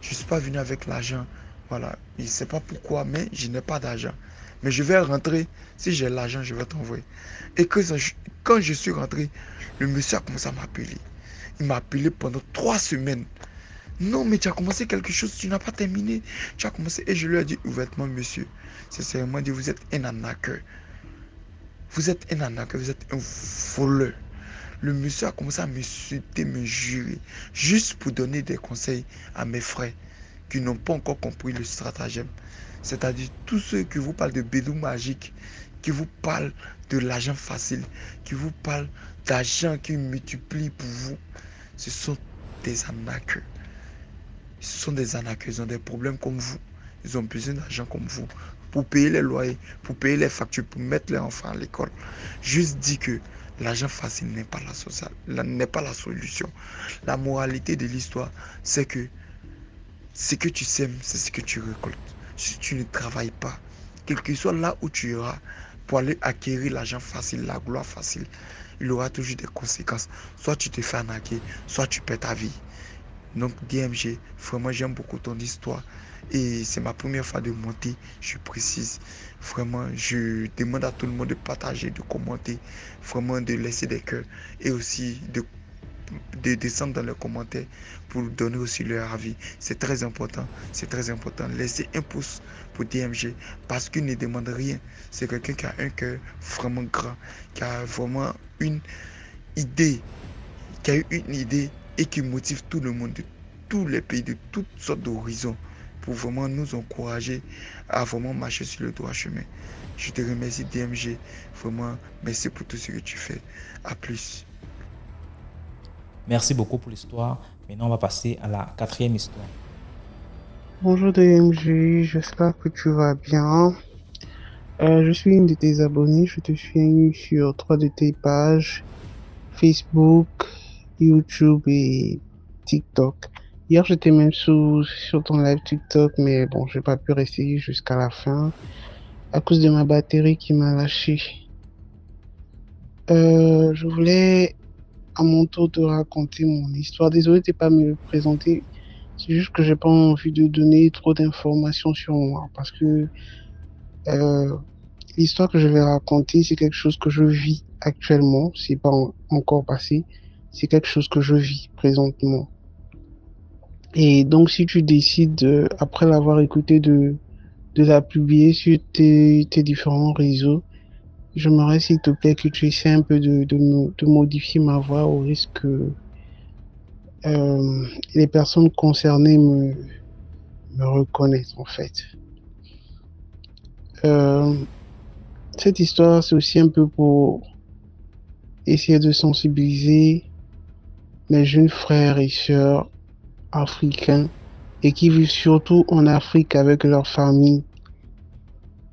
Je ne suis pas venu avec l'argent. Voilà, il ne sait pas pourquoi, mais je n'ai pas d'argent. Mais je vais rentrer, si j'ai l'argent, je vais t'envoyer. Et quand je suis rentré, le monsieur a commencé à m'appeler. Il m'a appelé pendant 3 semaines. Non, mais tu as commencé quelque chose, tu n'as pas terminé. Tu as commencé. Et je lui ai dit ouvertement, monsieur, sincèrement dit, vous êtes un arnaqueur. Vous êtes un arnaqueur, vous êtes un voleur. Le monsieur a commencé à m'insulter, me jurer, juste pour donner des conseils à mes frères qui n'ont pas encore compris le stratagème. C'est-à-dire tous ceux qui vous parlent de bédou magique, qui vous parlent de l'argent facile, qui vous parlent d'argent qui multiplie pour vous, ce sont des arnaqueurs. Ce sont des arnaqueurs, ils ont des problèmes comme vous. Ils ont besoin d'argent comme vous pour payer les loyers, pour payer les factures, pour mettre les enfants à l'école. Juste dit que l'argent facile n'est pas la solution. La moralité de l'histoire, c'est que ce que tu sèmes, c'est ce que tu récoltes. Si tu ne travailles pas, quel que soit là où tu iras, pour aller acquérir l'argent facile, la gloire facile, il y aura toujours des conséquences. Soit tu te fais arnaquer, soit tu perds ta vie. Donc DMG, vraiment j'aime beaucoup ton histoire. Et c'est ma première fois de monter, je précise. Vraiment, je demande à tout le monde de partager, de commenter, vraiment de laisser des cœurs et aussi de descendre dans les commentaires pour donner aussi leur avis. C'est très important, c'est très important. Laissez un pouce pour DMG parce qu'il ne demande rien. C'est quelqu'un qui a un cœur vraiment grand, qui a vraiment une idée, qui a eu une idée et qui motive tout le monde de tous les pays, de toutes sortes d'horizons pour vraiment nous encourager à vraiment marcher sur le droit chemin. Je te remercie DMG, vraiment merci pour tout ce que tu fais. À plus.
Merci beaucoup pour l'histoire. Maintenant, on va passer à la 4e histoire.
Bonjour DMG, j'espère que tu vas bien. Je suis une de tes abonnés, je te suis sur 3 de tes pages, Facebook, YouTube et TikTok. Hier, j'étais même sur ton live TikTok, mais bon, j'ai pas pu rester jusqu'à la fin à cause de ma batterie qui m'a lâché. Je voulais à mon tour te raconter mon histoire. Désolé de pas me présenter. C'est juste que j'ai pas envie de donner trop d'informations sur moi parce que euh, l'histoire que je vais raconter, c'est quelque chose que je vis actuellement. C'est pas encore passé. C'est quelque chose que je vis présentement. Et donc, si tu décides, après l'avoir écouté, de la publier sur tes différents réseaux, j'aimerais, s'il te plaît, que tu essaies un peu de modifier ma voix au risque que les personnes concernées me reconnaissent, en fait. Euh, Cette histoire, c'est aussi un peu pour essayer de sensibiliser mes jeunes frères et sœurs africains et qui vivent surtout en Afrique avec leur famille,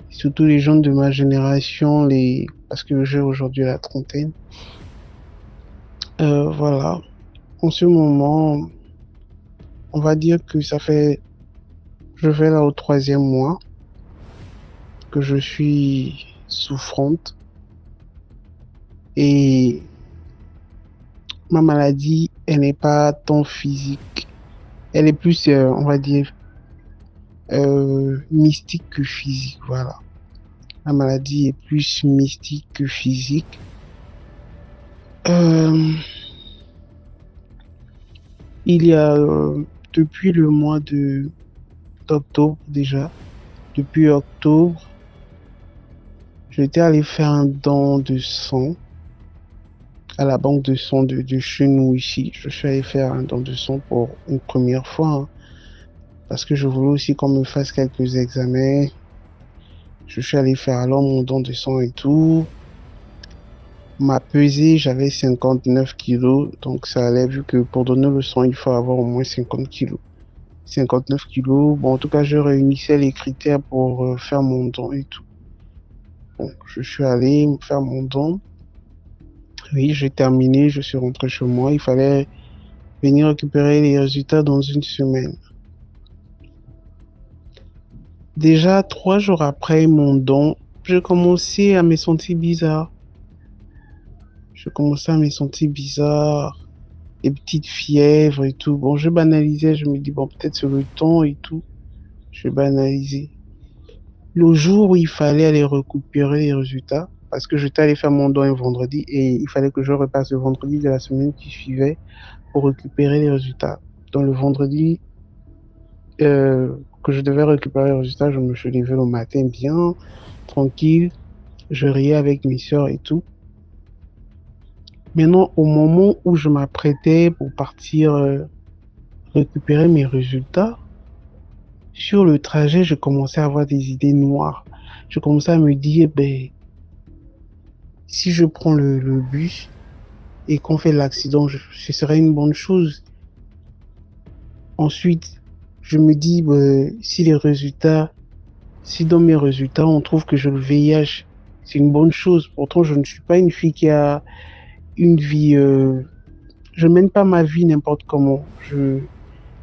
surtout les gens de ma génération, parce que j'ai aujourd'hui la trentaine. Voilà. En ce moment, on va dire que je vais là au 3e mois que je suis souffrante et ma maladie, elle n'est pas tant physique. Elle est plus, on va dire, mystique que physique. Voilà. La maladie est plus mystique que physique. Euh, il y a, depuis le mois d'octobre déjà, depuis octobre, j'étais allé faire un don de sang à la banque de sang de chez nous ici. Je suis allé faire un don de sang pour une première fois, hein, parce que je voulais aussi qu'on me fasse quelques examens. Je suis allé faire alors mon don de sang et tout. Ma pesée, j'avais 59 kilos, donc ça allait, vu que pour donner le sang, il faut avoir au moins 50 kilos. 59 kilos, bon, en tout cas, je réunissais les critères pour faire mon don et tout. Bon, je suis allé faire mon don. Oui, j'ai terminé, je suis rentré chez moi. Il fallait venir récupérer les résultats dans une semaine. Déjà, 3 jours après mon don, j'ai commencé à me sentir bizarre. Je commençais à me sentir bizarre, des petites fièvres et tout. Bon, je banalisais, je me dis, bon, peut-être c'est le temps et tout. Je banalisais. Le jour où il fallait aller récupérer les résultats, parce que j'étais allé faire mon don un vendredi et il fallait que je repasse le vendredi de la semaine qui suivait pour récupérer les résultats. Dans le vendredi que je devais récupérer les résultats, je me suis levé le matin bien, tranquille. Je riais avec mes soeurs et tout. Maintenant, au moment où je m'apprêtais pour partir récupérer mes résultats, sur le trajet, je commençais à avoir des idées noires. Je commençais à me dire, ben, si je prends le bus et qu'on fait l'accident, ce serait une bonne chose. Ensuite, je me dis, ben, si dans mes résultats, on trouve que j'ai le VIH, c'est une bonne chose. Pourtant, je ne suis pas une fille qui a une vie, je mène pas ma vie n'importe comment.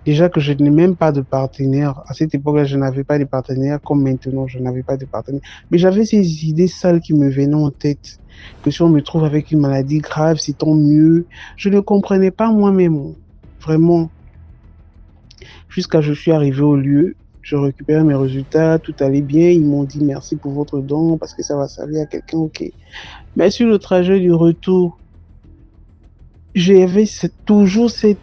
Déjà que je n'ai même pas de partenaire. À cette époque-là, je n'avais pas de partenaire, comme maintenant, je n'avais pas de partenaire. Mais j'avais ces idées sales qui me venaient en tête. Que si on me trouve avec une maladie grave, c'est tant mieux. Je ne comprenais pas moi-même. Vraiment. Jusqu'à je suis arrivé au lieu. Je récupérais mes résultats, tout allait bien. Ils m'ont dit merci pour votre don parce que ça va servir à quelqu'un, ok. Mais sur le trajet du retour, j'avais toujours ces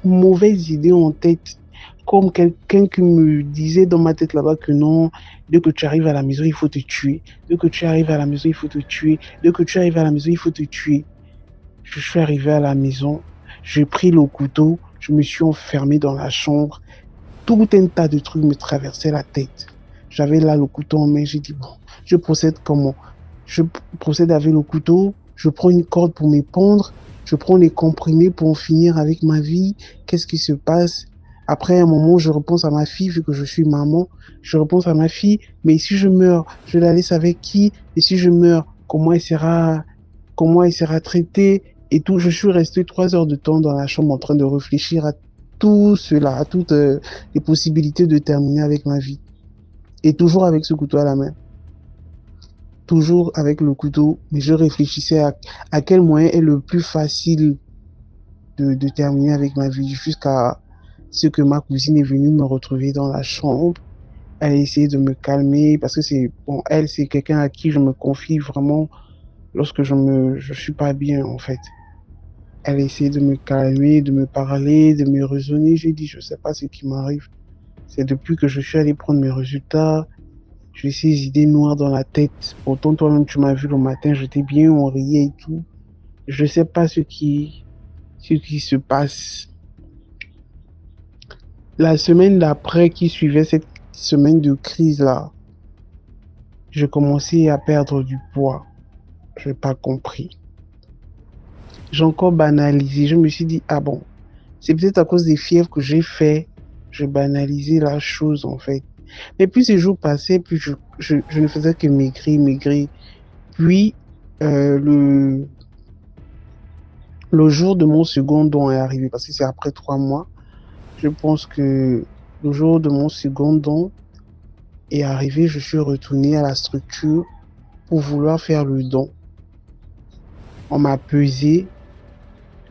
mauvaises idées en tête, comme quelqu'un qui me disait dans ma tête là-bas que non, dès que tu arrives à la maison, il faut te tuer. Dès que tu arrives à la maison, il faut te tuer. Dès que tu arrives à la maison, il faut te tuer. Je suis arrivé à la maison, j'ai pris le couteau, je me suis enfermé dans la chambre. Tout un tas de trucs me traversaient la tête. J'avais là le couteau en main, j'ai dit bon, je procède comment? Je procède avec le couteau, je prends une corde pour me pendre, je prends les comprimés pour en finir avec ma vie. Qu'est-ce qui se passe? Après un moment, je repense à ma fille, vu que je suis maman, je repense à ma fille, mais si je meurs, je la laisse avec qui? Et si je meurs, comment elle sera traitée? Et tout, je suis resté 3 heures de temps dans la chambre en train de réfléchir à tout cela, toutes les possibilités de terminer avec ma vie. Et toujours avec ce couteau à la main. Toujours avec le couteau, mais je réfléchissais à quel moyen est le plus facile de terminer avec ma vie, jusqu'à ce que ma cousine est venue me retrouver dans la chambre. Elle a essayé de me calmer, parce que elle, c'est quelqu'un à qui je me confie vraiment lorsque je suis pas bien, en fait. Elle a essayé de me calmer, de me parler, de me raisonner. J'ai dit, je sais pas ce qui m'arrive. C'est depuis que je suis allé prendre mes résultats, j'ai ces idées noires dans la tête. Pourtant, toi-même, tu m'as vu le matin, j'étais bien, on riait et tout. Je sais pas ce qui se passe. La semaine d'après qui suivait cette semaine de crise-là, je commençais à perdre du poids. Je n'ai pas compris. J'ai encore banalisé. Je me suis dit, ah bon, c'est peut-être à cause des fièvres que j'ai fait. Je banalisais la chose, en fait. Et puis ces jours passaient, puis je ne faisais que maigrir. Puis, le jour de mon second don est arrivé, parce que c'est après 3 mois. Je pense que le jour de mon second don est arrivé, je suis retourné à la structure pour vouloir faire le don. On m'a pesé,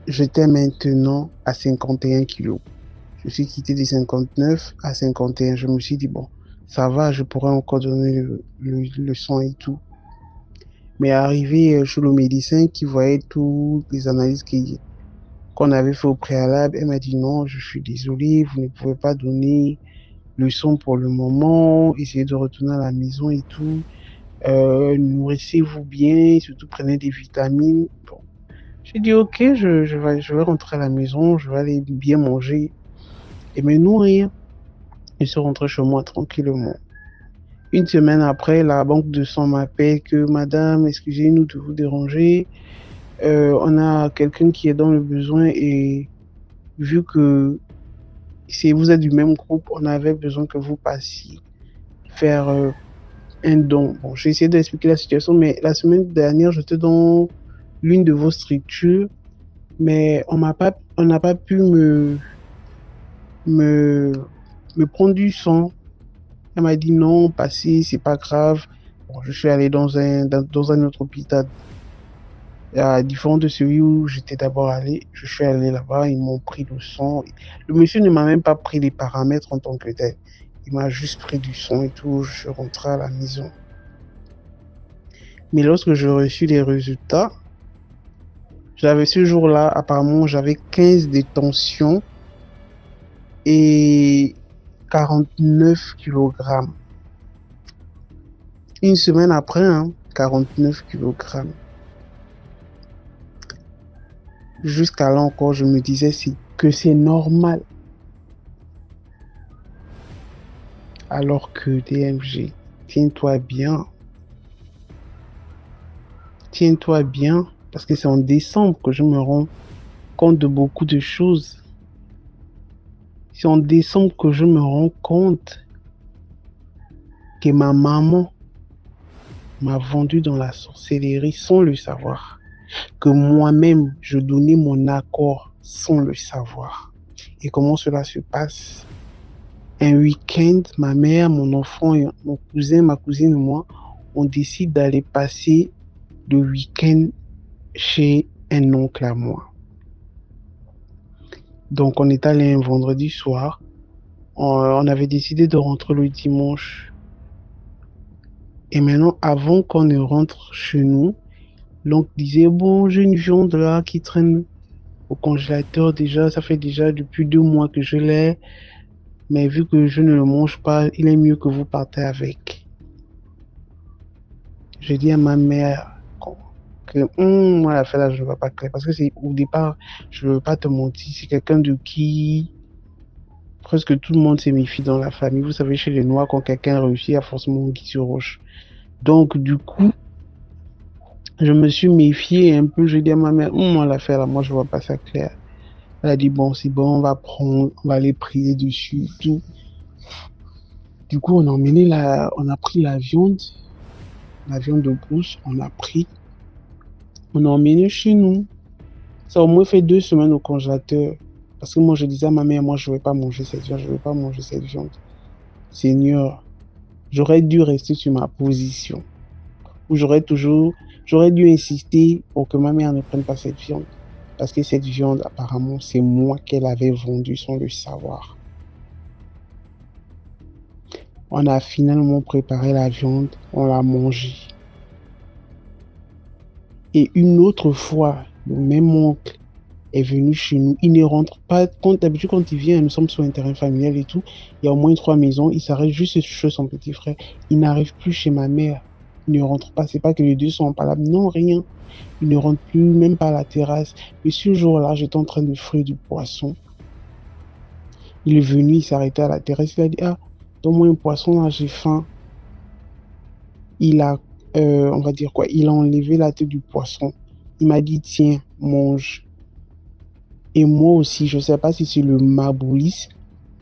j'étais maintenant à 51 kilos. Je suis quitté de 59 à 51. Je me suis dit, bon, ça va, je pourrais encore donner le sang et tout. Mais arrivé chez le médecin qui voyait toutes les analyses qu'on avait fait au préalable, elle m'a dit non, je suis désolé, vous ne pouvez pas donner le sang pour le moment, essayez de retourner à la maison et tout. Nourrissez-vous bien, surtout prenez des vitamines. Bon. J'ai dit ok, je vais rentrer à la maison, je vais aller bien manger et me nourrir. Je suis rentré chez moi tranquillement. Une semaine après, la banque de sang m'appelle que madame, excusez-nous de vous déranger. On a quelqu'un qui est dans le besoin et vu que si vous êtes du même groupe, on avait besoin que vous passiez faire un don. Bon, j'ai essayé d'expliquer la situation, mais la semaine dernière, j'étais dans l'une de vos structures, mais on n'a pas pu me prendre du sang. Elle m'a dit non, passez, c'est pas grave. Bon, je suis allé dans un autre hôpital, différent de celui où j'étais d'abord allé. Je suis allé là-bas, ils m'ont pris le sang. Le monsieur ne m'a même pas pris les paramètres en tant que tel. Il m'a juste pris du sang et tout. Je suis rentré à la maison. Mais lorsque j'ai reçu les résultats, ce jour-là, apparemment, j'avais 15 détentions et 49 kilogrammes. Une semaine après, 49 kilogrammes. Jusqu'à là encore, je me disais que c'est normal. Alors que DMG, tiens-toi bien. Tiens-toi bien, parce que c'est en décembre que je me rends compte de beaucoup de choses. C'est en décembre que je me rends compte que ma maman m'a vendu dans la sorcellerie sans le savoir. Que moi-même, je donnais mon accord sans le savoir. Et comment cela se passe? Un week-end, ma mère, mon enfant, mon cousin, ma cousine et moi, on décide d'aller passer le week-end chez un oncle à moi. Donc, on est allé un vendredi soir. On avait décidé de rentrer le dimanche. Et maintenant, avant qu'on ne rentre chez nous, l'oncle disait, bon, j'ai une viande là qui traîne au congélateur déjà. Ça fait déjà depuis 2 mois que je l'ai. Mais vu que je ne le mange pas, il est mieux que vous partez avec. Je dis à ma mère que moi, la là, je ne vois pas clair. Parce que au départ, je ne veux pas te mentir, c'est quelqu'un de qui presque tout le monde se méfie dans la famille. Vous savez, chez les Noirs, quand quelqu'un réussit, il y a forcément Guy sur roche. Donc, du coup, je me suis méfié un peu. Je dis à ma mère, moi, l'affaire là, moi, je vois pas ça clair. Elle a dit, bon, c'est bon, on va aller prier dessus, tout. Du coup, on a pris la viande de brousse, on a emmené chez nous. Ça a au moins fait 2 semaines au congélateur. Parce que moi, je disais à ma mère, moi, je ne vais pas manger cette viande, je ne vais pas manger cette viande. Seigneur, j'aurais dû rester sur ma position. Ou j'aurais dû insister pour que ma mère ne prenne pas cette viande. Parce que cette viande, apparemment, c'est moi qu'elle avait vendue sans le savoir. On a finalement préparé la viande, on l'a mangée. Et une autre fois, le même oncle est venu chez nous. Il ne rentre pas. D'habitude, quand il vient, nous sommes sur un terrain familial et tout. Il y a au moins 3 maisons. Il s'arrête juste chez son petit frère. Il n'arrive plus chez ma mère. Il ne rentre pas. C'est pas que les deux sont en palabre. Non, rien. Il ne rentre plus, même pas à la terrasse. Et ce jour-là, j'étais en train de frire du poisson. Il est venu, il s'est arrêté à la terrasse. Il a dit, ah, donne-moi un poisson, là, j'ai faim. Il a, on va dire quoi, il a enlevé la tête du poisson. Il m'a dit, tiens, mange. Et moi aussi, je ne sais pas si c'est le maboulisme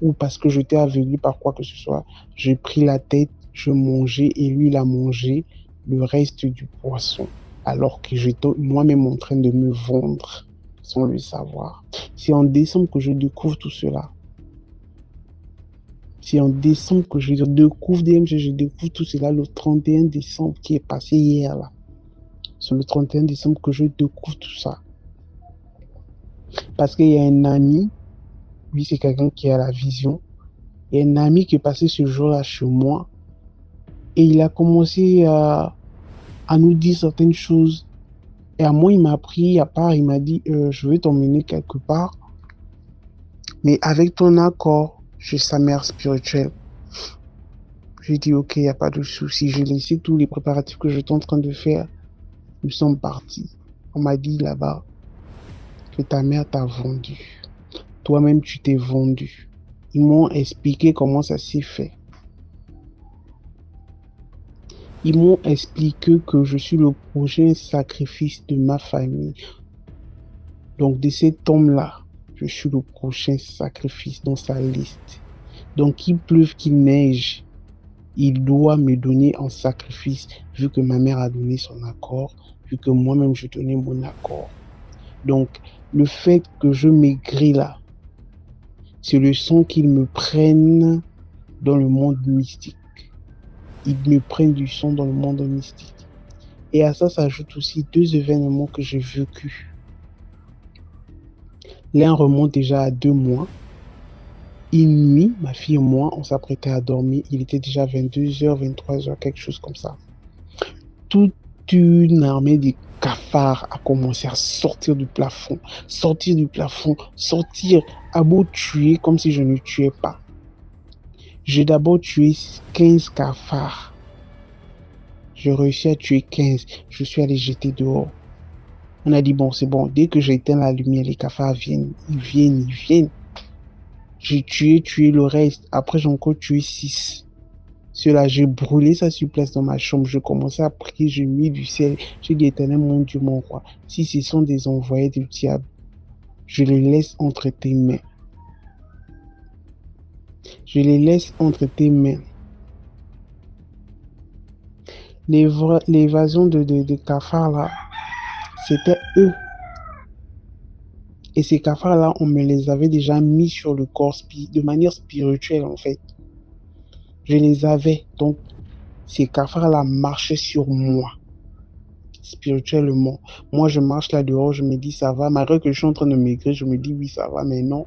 ou parce que j'étais aveuglé par quoi que ce soit. J'ai pris la tête, je mangeais et lui, il a mangé le reste du poisson. Alors que j'étais moi-même en train de me vendre sans le savoir. C'est en décembre que je découvre tout cela. C'est en décembre que je découvre DMG, je découvre tout cela le 31 décembre qui est passé hier là. C'est le 31 décembre que je découvre tout ça. Parce qu'il y a un ami, lui c'est quelqu'un qui a la vision, il y a un ami qui est passé ce jour-là chez moi et il a commencé à nous dire certaines choses. Et à moi, il m'a pris à part, il m'a dit, je vais t'emmener quelque part, mais avec ton accord chez sa mère spirituelle. J'ai dit, ok, il n'y a pas de souci. J'ai laissé tous les préparatifs que j'étais en train de faire. Nous sommes partis. On m'a dit là-bas que ta mère t'a vendu. Toi-même, tu t'es vendu. Ils m'ont expliqué comment ça s'est fait. Ils m'ont expliqué que je suis le prochain sacrifice de ma famille. Donc, de cet homme-là, je suis le prochain sacrifice dans sa liste. Donc, qu'il pleuve, qu'il neige, il doit me donner en sacrifice, vu que ma mère a donné son accord, vu que moi-même je donnais mon accord. Donc, le fait que je maigris là, c'est le son qu'ils me prennent dans le monde mystique. Ils me prennent du son dans le monde mystique. Et à ça s'ajoutent aussi 2 événements que j'ai vécus. L'un remonte déjà à 2 mois. Une nuit, ma fille et moi, on s'apprêtait à dormir. Il était déjà 22h, 23h, quelque chose comme ça. Toute une armée de cafards a commencé à sortir du plafond, sortir, à beau tuer comme si je ne tuais pas. J'ai d'abord tué 15 cafards. J'ai réussi à tuer 15. Je suis allé jeter dehors. On a dit, bon, c'est bon. Dès que j'éteins la lumière, les cafards viennent. Ils viennent. J'ai tué le reste. Après, j'ai encore tué 6. Cela, j'ai brûlé ça sur place dans ma chambre. Je commençais à prier, j'ai mis du ciel. J'ai dit, Éternel, mon Dieu, mon roi, si ce sont des envoyés du diable, je les laisse entre tes mains. Je les laisse entre tes mains. L'évasion de cafards là, c'était eux. Et ces cafards-là, on me les avait déjà mis sur le corps de manière spirituelle, en fait. Je les avais. Donc, ces cafards-là marchaient sur moi, spirituellement. Moi, je marche là dehors, je me dis, ça va. Malgré que je suis en train de maigrir, je me dis, oui, ça va, mais non.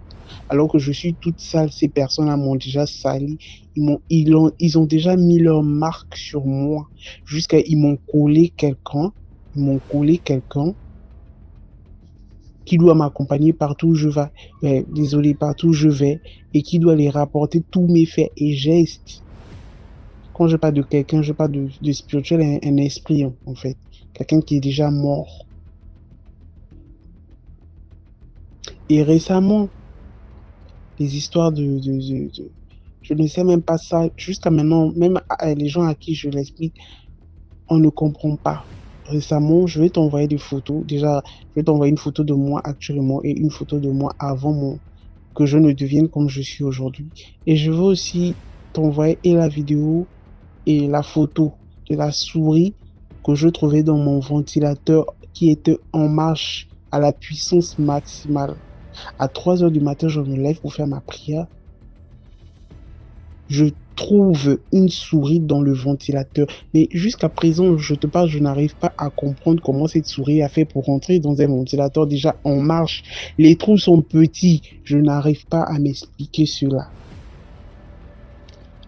Alors que je suis toute sale, ces personnes-là m'ont déjà sali. Ils ont déjà mis leur marque sur moi. Ils m'ont collé quelqu'un. Qui doit m'accompagner partout où je vais, partout où je vais, et qui doit les rapporter tous mes faits et gestes. Quand je parle de quelqu'un, je parle de spirituel, un esprit en fait, quelqu'un qui est déjà mort. Et récemment, les histoires je ne sais même pas ça, jusqu'à maintenant, même les gens à qui je l'explique, on ne comprend pas. Récemment, je vais t'envoyer des photos. Déjà, je vais t'envoyer une photo de moi actuellement et une photo de moi avant que je ne devienne comme je suis aujourd'hui. Et je veux aussi t'envoyer et la vidéo et la photo de la souris que je trouvais dans mon ventilateur qui était en marche à la puissance maximale. À 3 heures du matin, je me lève pour faire ma prière. Je trouve une souris dans le ventilateur. Mais jusqu'à présent, je te parle, je n'arrive pas à comprendre comment cette souris a fait pour rentrer dans un ventilateur déjà en marche. Les trous sont petits. Je n'arrive pas à m'expliquer cela.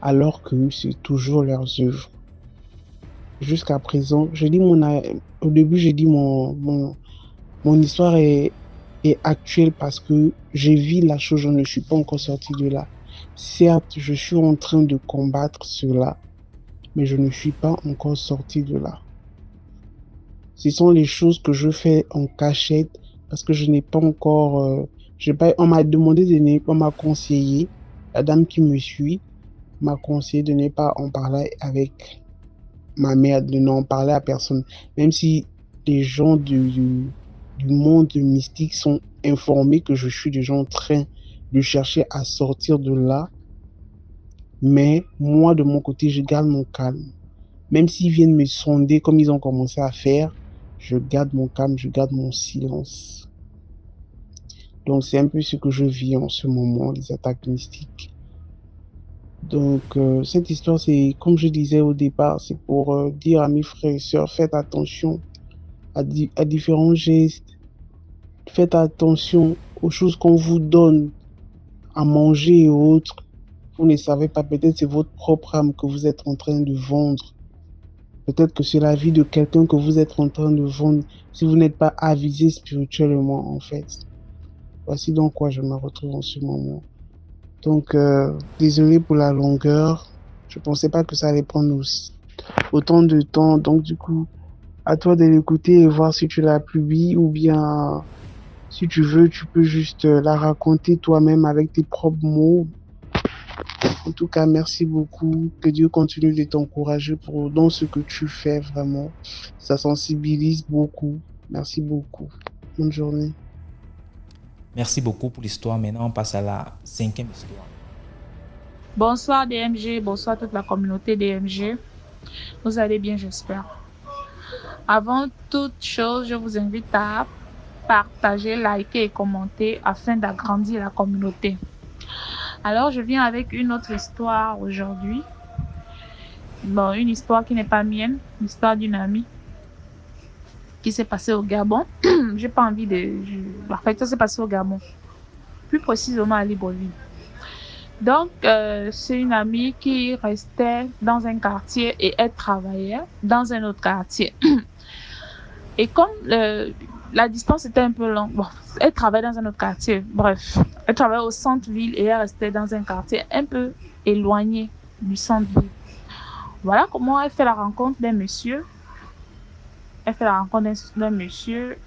Alors que c'est toujours leurs œuvres. Jusqu'à présent, au début, j'ai dit mon histoire est actuelle parce que j'ai vu la chose, je ne suis pas encore sorti de là. Certes, je suis en train de combattre cela, mais je ne suis pas encore sorti de là. Ce sont les choses que je fais en cachette parce que je n'ai pas encore... on m'a demandé on m'a conseillé, la dame qui me suit m'a conseillé de ne pas en parler avec ma mère, de n'en parler à personne. Même si les gens du monde mystique sont informés que je suis déjà en train de chercher à sortir de là. Mais moi, de mon côté, je garde mon calme. Même s'ils viennent me sonder comme ils ont commencé à faire, je garde mon calme, je garde mon silence. Donc, c'est un peu ce que je vis en ce moment, les attaques mystiques. Donc, cette histoire, c'est, comme je disais au départ, c'est pour dire à mes frères et sœurs, faites attention à différents gestes. Faites attention aux choses qu'on vous donne à manger et autres. Vous ne savez pas, peut-être c'est votre propre âme que vous êtes en train de vendre. Peut-être que c'est la vie de quelqu'un que vous êtes en train de vendre si vous n'êtes pas avisé spirituellement, en fait. Voici dans quoi je me retrouve en ce moment. Donc, désolé pour la longueur. Je pensais pas que ça allait prendre autant de temps. Donc, du coup, à toi de l'écouter et voir si tu l'as publié ou bien, si tu veux, tu peux juste la raconter toi-même avec tes propres mots. En tout cas, merci beaucoup. Que Dieu continue de t'encourager dans ce que tu fais, vraiment. Ça sensibilise beaucoup. Merci beaucoup. Bonne journée.
Merci beaucoup pour l'histoire. Maintenant, on passe à la 5e histoire.
Bonsoir DMG, bonsoir toute la communauté DMG. Vous allez bien, j'espère. Avant toute chose, je vous invite à partager, liker et commenter afin d'agrandir la communauté. Alors, je viens avec une autre histoire aujourd'hui. Bon, une histoire qui n'est pas mienne, l'histoire d'une amie qui s'est passée au Gabon. J'ai pas envie de... En fait, ça s'est passé au Gabon. Plus précisément à Libreville. Donc, c'est une amie qui restait dans un quartier et elle travaillait dans un autre quartier. Et comme la distance était un peu longue, bon, elle travaillait dans un autre quartier. Bref, elle travaillait au centre-ville et elle restait dans un quartier un peu éloigné du centre-ville. Voilà comment elle fait la rencontre d'un monsieur. Elle fait la rencontre d'un monsieur.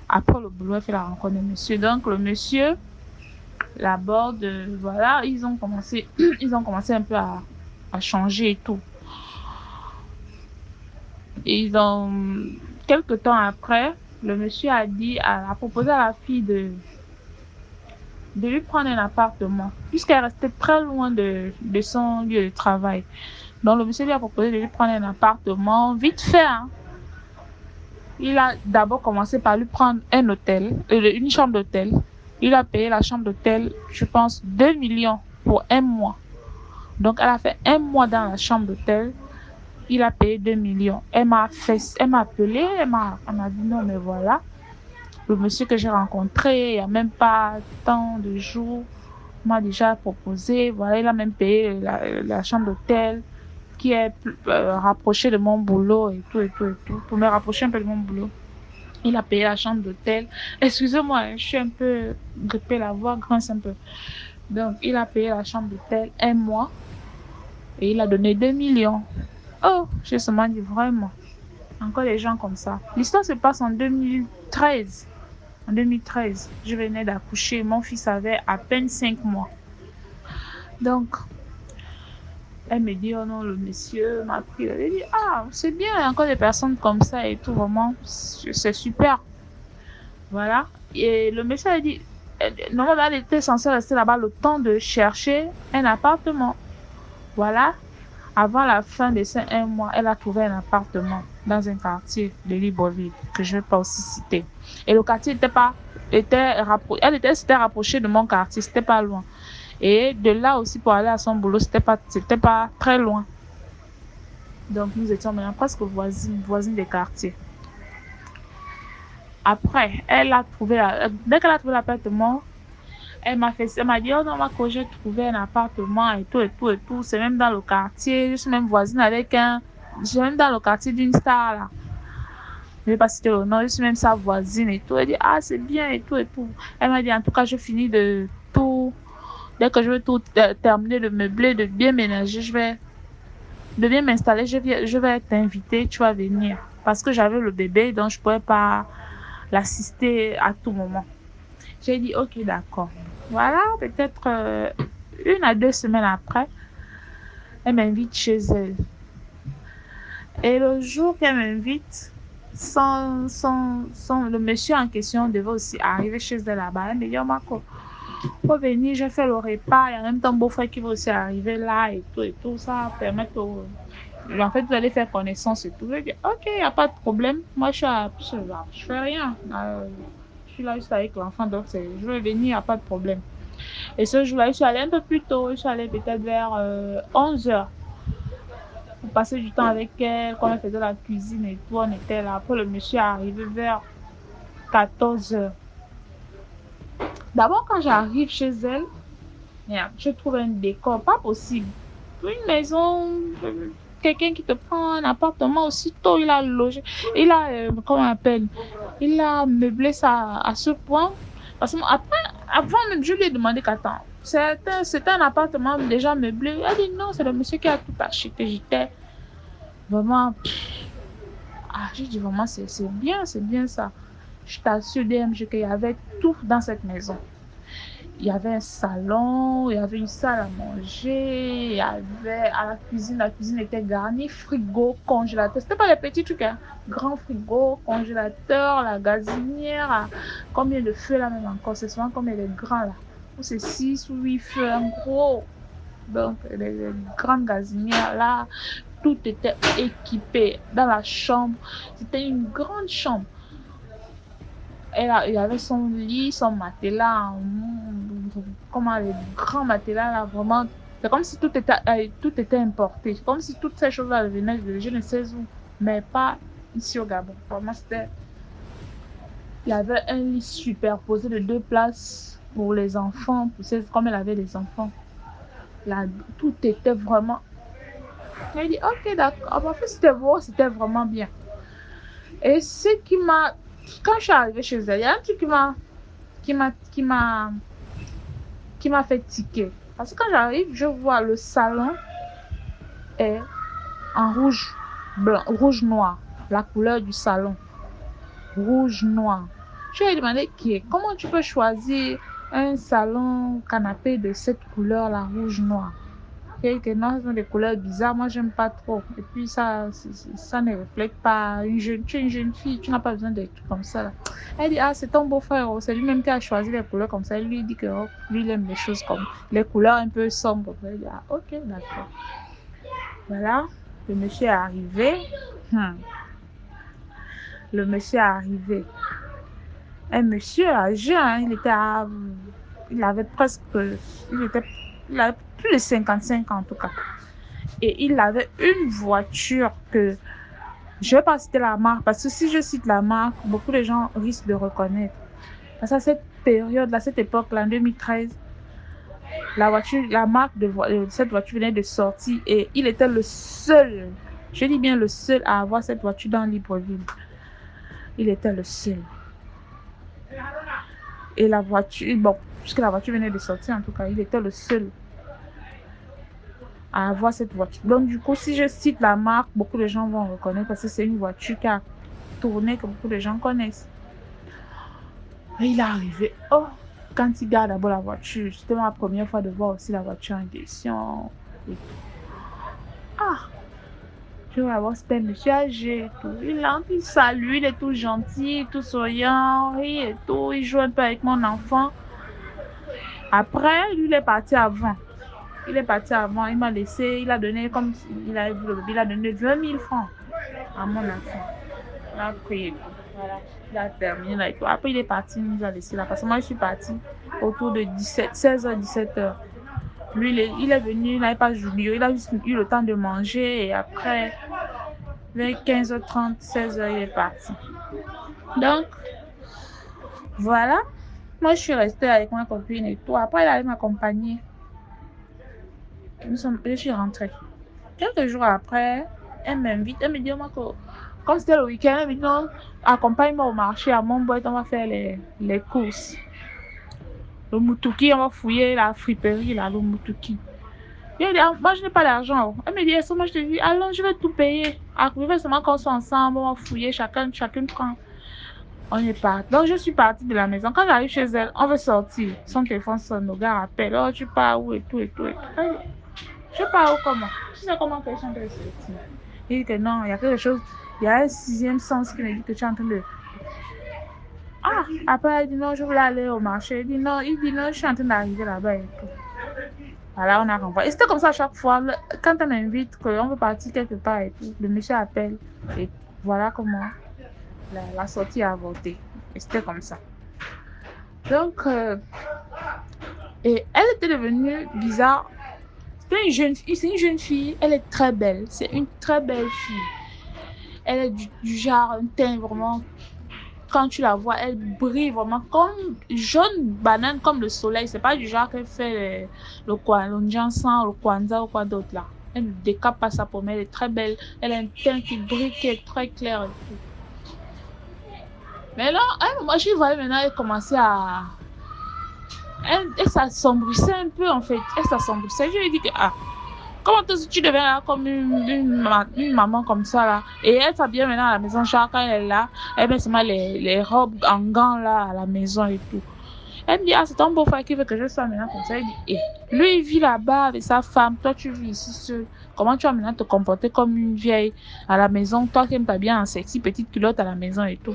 Après le boulot, elle fait la rencontre d'un monsieur. Donc, le monsieur l'aborde. Voilà, ils ont commencé un peu à changer et tout. Et quelque temps après, le monsieur a proposé à la fille de lui prendre un appartement, puisqu'elle restait très loin de son lieu de travail. Donc le monsieur lui a proposé de lui prendre un appartement vite fait. Hein. Il a d'abord commencé par lui prendre un hôtel, une chambre d'hôtel. Il a payé la chambre d'hôtel, je pense, 2 millions pour 1 mois. Donc elle a fait 1 mois dans la chambre d'hôtel. Il a payé 2 millions. Elle m'a appelé, elle m'a dit non, mais voilà. Le monsieur que j'ai rencontré, il n'y a même pas tant de jours, m'a déjà proposé. Voilà, il a même payé la chambre d'hôtel qui est rapprochée de mon boulot et tout, pour me rapprocher un peu de mon boulot. Il a payé la chambre d'hôtel. Excusez-moi, je suis un peu grippée, la voix grince un peu. Donc, il a payé la chambre d'hôtel 1 mois et il a donné 2 millions. Oh, je me dis vraiment. Encore des gens comme ça. L'histoire se passe en 2013. En 2013, je venais d'accoucher. Mon fils avait à peine 5 mois. Donc, elle me dit, oh non, le monsieur m'a pris. Elle dit, ah, c'est bien, il y a encore des personnes comme ça et tout, vraiment, c'est super. Voilà. Et le monsieur a dit, normalement, elle était censée rester là-bas le temps de chercher un appartement. Voilà. Avant la fin de ces 1 mois, elle a trouvé un appartement dans un quartier de Libreville, que je ne vais pas aussi citer. Et le quartier n'était pas s'était rapprochée de mon quartier, c'était pas loin. Et de là aussi pour aller à son boulot, c'était pas très loin. Donc nous étions maintenant presque voisines des quartiers. Après, dès qu'elle a trouvé l'appartement, elle m'a dit, oh non, j'ai trouvé un appartement et tout. C'est même dans le quartier. Je suis même voisine j'ai même dans le quartier d'une star là. Je ne vais pas citer le nom, je suis même sa voisine et tout. Elle dit, ah, c'est bien et tout. Elle m'a dit, en tout cas, je finis de tout. Dès que je vais tout terminer de meubler, de bien ménager, de bien m'installer, je vais t'inviter, tu vas venir. Parce que j'avais le bébé, donc je ne pouvais pas l'assister à tout moment. J'ai dit, ok, d'accord. Voilà, peut-être 1 à 2 semaines après, elle m'invite chez elle. Et le jour qu'elle m'invite, le monsieur en question devait aussi arriver chez elle là-bas. Elle me dit, oh Marco, faut venir, je fais le repas. Il y a même ton beau-frère qui va aussi arriver là et tout. Ça va permettre en fait, vous allez faire connaissance et tout. Je dis, ok, il n'y a pas de problème. Moi, je fais rien. Je suis là juste avec l'enfant, donc je vais venir, il n'y a pas de problème. Et ce jour-là, je suis allée un peu plus tôt. Je suis allée peut-être vers 11h. Pour passer du temps avec elle, quand elle faisait la cuisine et tout, on était là. Après, le monsieur est arrivé vers 14h. D'abord, quand j'arrive chez elle, je trouve un décor pas possible. Une maison, quelqu'un qui te prend un appartement aussitôt, il a logé, comment on appelle, il a meublé ça à ce point. Parce que avant même, je lui ai demandé qu'attends, c'était un appartement déjà meublé. Elle dit non, c'est le monsieur qui a tout acheté. J'étais vraiment, j'ai dit vraiment, c'est bien ça. Je t'assure, DMG, qu'il y avait tout dans cette maison. Il y avait un salon, il y avait une salle à manger, il y avait à la cuisine était garnie, frigo, congélateur. C'était pas les petits trucs, hein. Grand frigo, congélateur, la gazinière, combien de feux là même encore, c'est souvent combien de grands là. C'est 6 ou 8 feux, en gros. Donc, les grandes gazinières là, tout était équipé dans la chambre. C'était une grande chambre. Il y avait son lit, son matelas, comment les grands matelas là, vraiment. C'est comme si tout était importé. Comme si toutes ces choses-là venaient de je ne sais où, mais pas ici au Gabon. Vraiment, il y avait un lit superposé de 2 places pour les enfants, comme elle avait les enfants. Là, tout était vraiment. Elle dit, ok, d'accord. En fait, c'était vraiment bien. Et ce qui m'a. Quand je suis arrivée chez elle, il y a un truc qui m'a fait tiquer. Parce que quand j'arrive, je vois le salon est en rouge-noir. La couleur du salon. Rouge-noir. Je lui ai demandé comment tu peux choisir un salon canapé de cette couleur-là, rouge-noir. Que non, ce sont des couleurs bizarres, moi j'aime pas trop. Et puis ça ne reflète pas tu es une jeune fille, tu n'as pas besoin de trucs comme ça là. Elle dit, c'est ton beau-frère, c'est lui-même qui a choisi les couleurs comme ça. Elle lui dit que lui il aime les choses comme les couleurs un peu sombres. Elle dit, ok, d'accord. Voilà, le monsieur est arrivé. Le monsieur est arrivé. Un monsieur âgé, hein, il avait plus de 55 ans en tout cas. Et il avait une voiture que je ne vais pas citer la marque, parce que si je cite la marque, beaucoup de gens risquent de reconnaître. Parce qu'à cette période-là, cette époque-là, en 2013, la marque de cette voiture venait de sortir et il était le seul, je dis bien le seul à avoir cette voiture dans Libreville. Il était le seul. Et la voiture, puisque la voiture venait de sortir en tout cas, il était le seul à avoir cette voiture. Donc du coup, si je cite la marque, beaucoup de gens vont reconnaître parce que c'est une voiture qui a tourné, que beaucoup de gens connaissent. Et il est arrivé. Quand il garde d'abord la voiture, c'était ma première fois de voir aussi la voiture en question. Et tout. Je vais voir, c'était un monsieur âgé et tout. Il salue, il est tout gentil, tout souriant, et tout. Il joue un peu avec mon enfant. Après, lui, il est parti avant. Il m'a laissé, il a donné, comme il a donné 20 000 francs à mon enfant. Il a pris. Voilà, il a terminé là et tout. Après, il est parti, il nous a laissé là. Parce que moi, je suis partie autour de 16h, 17h. Lui, il est venu, il n'avait pas joué. Il a juste eu le temps de manger et après, vers 15h30, 16h, il est parti. Donc, voilà. Moi, je suis restée avec ma copine et tout. Après, il allait m'accompagner. Je suis rentrée. Quelques jours après, elle m'invite. Elle me dit, comme c'était le week-end, elle me dit, non, accompagne-moi au marché à Montboîte, on va faire les courses. Le Mutuki, on va fouiller la friperie, là, le Mutuki. Elle dit, moi, je n'ai pas d'argent. Elle me dit, est-ce que moi, je te dis, allons, je vais tout payer. Après, seulement qu'on soit ensemble, on va fouiller, chacune prend. On est parti. Donc, je suis partie de la maison. Quand j'arrive chez elle, on veut sortir. Son téléphone sonne, nos gars appellent. Oh, tu pars où et tout et tout et tout. Je pars où comment? Tu sais comment que je suis en train de sortir. Il dit que non, il y a quelque chose. Il y a un sixième sens qui me dit que tu es en train de... Ah, après, elle dit non, je voulais aller au marché. Il dit non, je suis en train d'arriver là-bas et tout. Voilà, on a renvoyé. Et c'était comme ça à chaque fois. Quand on m'invite, qu'on veut partir quelque part et tout, le monsieur appelle. Et voilà comment la sortie a avorté. Et c'était comme ça. Donc, et elle était devenue bizarre. C'est une jeune fille. Elle est très belle. C'est une très belle fille. Elle est du genre, un teint vraiment... Quand tu la vois, elle brille vraiment comme jaune banane, comme le soleil. C'est pas du genre qu'elle fait le Njansan, le Kwanzaa ou quoi d'autre là. Elle ne décape pas sa pomme, elle est très belle. Elle a un teint qui brille, qui est très clair et tout. Mais là, moi je voyais maintenant, elle commençait à... Elle s'assombrissait un peu en fait. Elle s'assombrissait. Je lui ai dit que, comment tu deviens là comme une maman comme ça là? Et elle s'habille maintenant à la maison, genre quand elle est là, elle met seulement les robes en gants là à la maison et tout. Elle me dit, c'est ton beau-frère qui veut que je sois maintenant comme ça. Elle dit, lui il vit là-bas avec sa femme, toi tu vis ici seul. Comment tu vas maintenant te comporter comme une vieille à la maison, toi qui aimes pas bien en sexy, petite culotte à la maison et tout.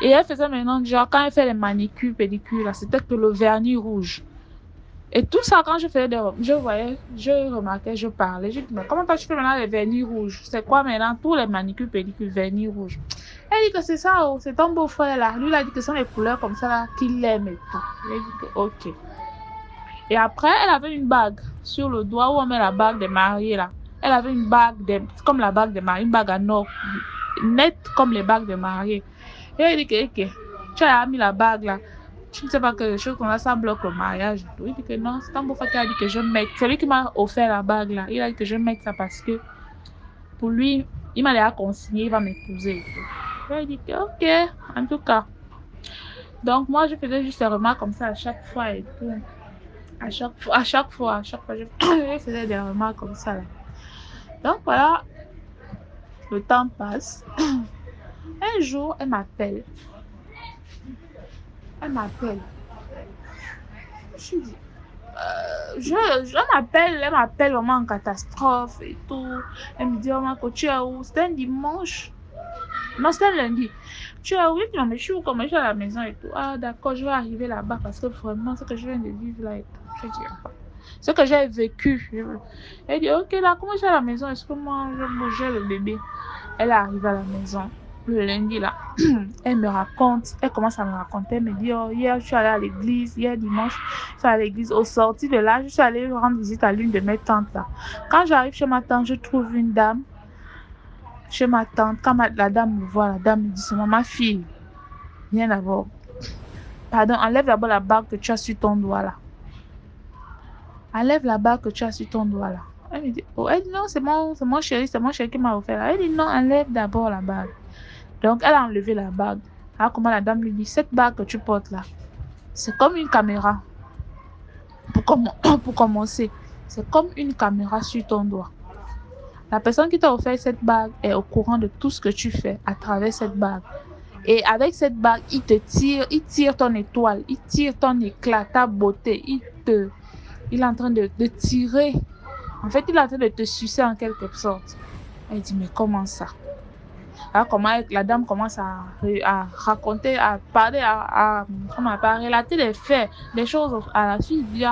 Et elle faisait maintenant, genre quand elle fait les manicures, pédicures là, c'était que le vernis rouge. Et tout ça, quand je faisais je remarquais, je parlais. Je dis, mais comment tu fais maintenant les vernis rouges? C'est quoi maintenant? Tous les manicures, pédicures, vernis rouges. Elle dit que c'est ça, c'est ton beau-frère là. Lui, il a dit que ce sont les couleurs comme ça là qu'il aime et tout. Elle dit que, ok. Et après, elle avait une bague sur le doigt où on met la bague des mariés là. Elle avait une bague, comme la bague des mariés, une bague en or, nette comme les bagues des mariés. Et elle dit que, ok, tu as mis la bague là. Tu ne sais pas que les choses comme ça bloque le mariage. Il dit que non, c'est ton beau-frère qui a dit que je mette. C'est lui qui m'a offert la bague là. Il a dit que je mette ça parce que pour lui, il m'a déjà consigné, il va m'épouser et tout. Il dit que ok, en tout cas. Donc moi, je faisais juste des remarques comme ça à chaque fois et tout. À chaque fois, je faisais des remarques comme ça là. Donc voilà, le temps passe. Un jour, elle m'appelle. Elle m'appelle. Je dis, elle m'appelle vraiment en catastrophe et tout. Elle me dit, oh, Marco, tu es où? C'était un dimanche. Non, c'était un lundi. Tu es où? Non, mais je suis où? Comme je suis à la maison et tout. Ah, d'accord, je vais arriver là-bas parce que vraiment, ce que je viens de vivre là et tout. Je dis, ce que j'ai vécu. Elle dit, ok, là, comment je suis à la maison? Est-ce que moi, je bougeais le bébé? Elle arrive à la maison. Le lundi là, elle me raconte, elle commence à me raconter, elle me dit, oh, hier je suis allée à l'église, hier dimanche, je suis allée à l'église, au sorti de là, je suis allée rendre visite à l'une de mes tantes là. Quand j'arrive chez ma tante, je trouve une dame, chez ma tante, quand la dame me voit, la dame me dit, c'est ma fille, viens d'abord, pardon, enlève d'abord la bague que tu as sur ton doigt là. Enlève la bague que tu as sur ton doigt là. Elle me dit, oh, elle dit, non, c'est mon chéri qui m'a offert là. Elle dit, non, enlève d'abord la bague. Donc, elle a enlevé la bague. Alors, comment la dame lui dit, cette bague que tu portes là, c'est comme une caméra. Pour commencer, c'est comme une caméra sur ton doigt. La personne qui t'a offert cette bague est au courant de tout ce que tu fais à travers cette bague. Et avec cette bague, il tire ton étoile, il tire ton éclat, ta beauté. Il est en train de tirer. En fait, il est en train de te sucer en quelque sorte. Elle dit, mais comment ça? Alors, comment la dame commence à raconter, à parler, à relater des faits, des choses à la fille. Elle dit,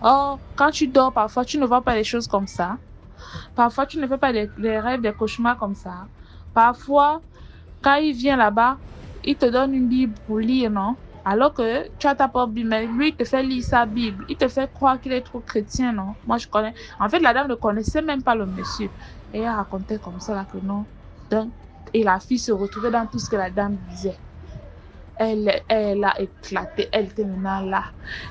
oh, quand tu dors, parfois, tu ne vois pas les choses comme ça. Parfois, tu ne fais pas des rêves, des cauchemars comme ça. Parfois, quand il vient là-bas, il te donne une Bible pour lire, non? Alors que tu as ta propre Bible, mais lui, il te fait lire sa Bible. Il te fait croire qu'il est trop chrétien, non? Moi, je connais. En fait, la dame ne connaissait même pas le monsieur. Et elle racontait comme ça, là, que non. Donc, et la fille se retrouvait dans tout ce que la dame disait. Elle a éclaté. Elle était maintenant là.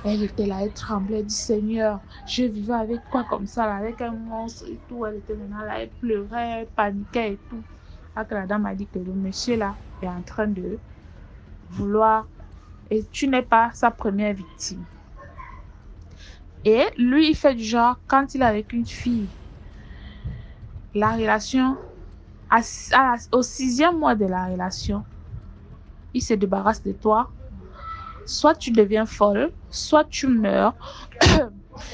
Elle était là, elle tremblait. Elle dit, Seigneur, je vivais avec quoi comme ça, là, avec un monstre et tout. Elle était maintenant là, elle pleurait, elle paniquait et tout. Alors que la dame a dit que le monsieur là est en train de vouloir, et tu n'es pas sa première victime. Et lui, il fait du genre, quand il est avec une fille, la relation, au 6e mois de la relation, il se débarrasse de toi. Soit tu deviens folle, soit tu meurs,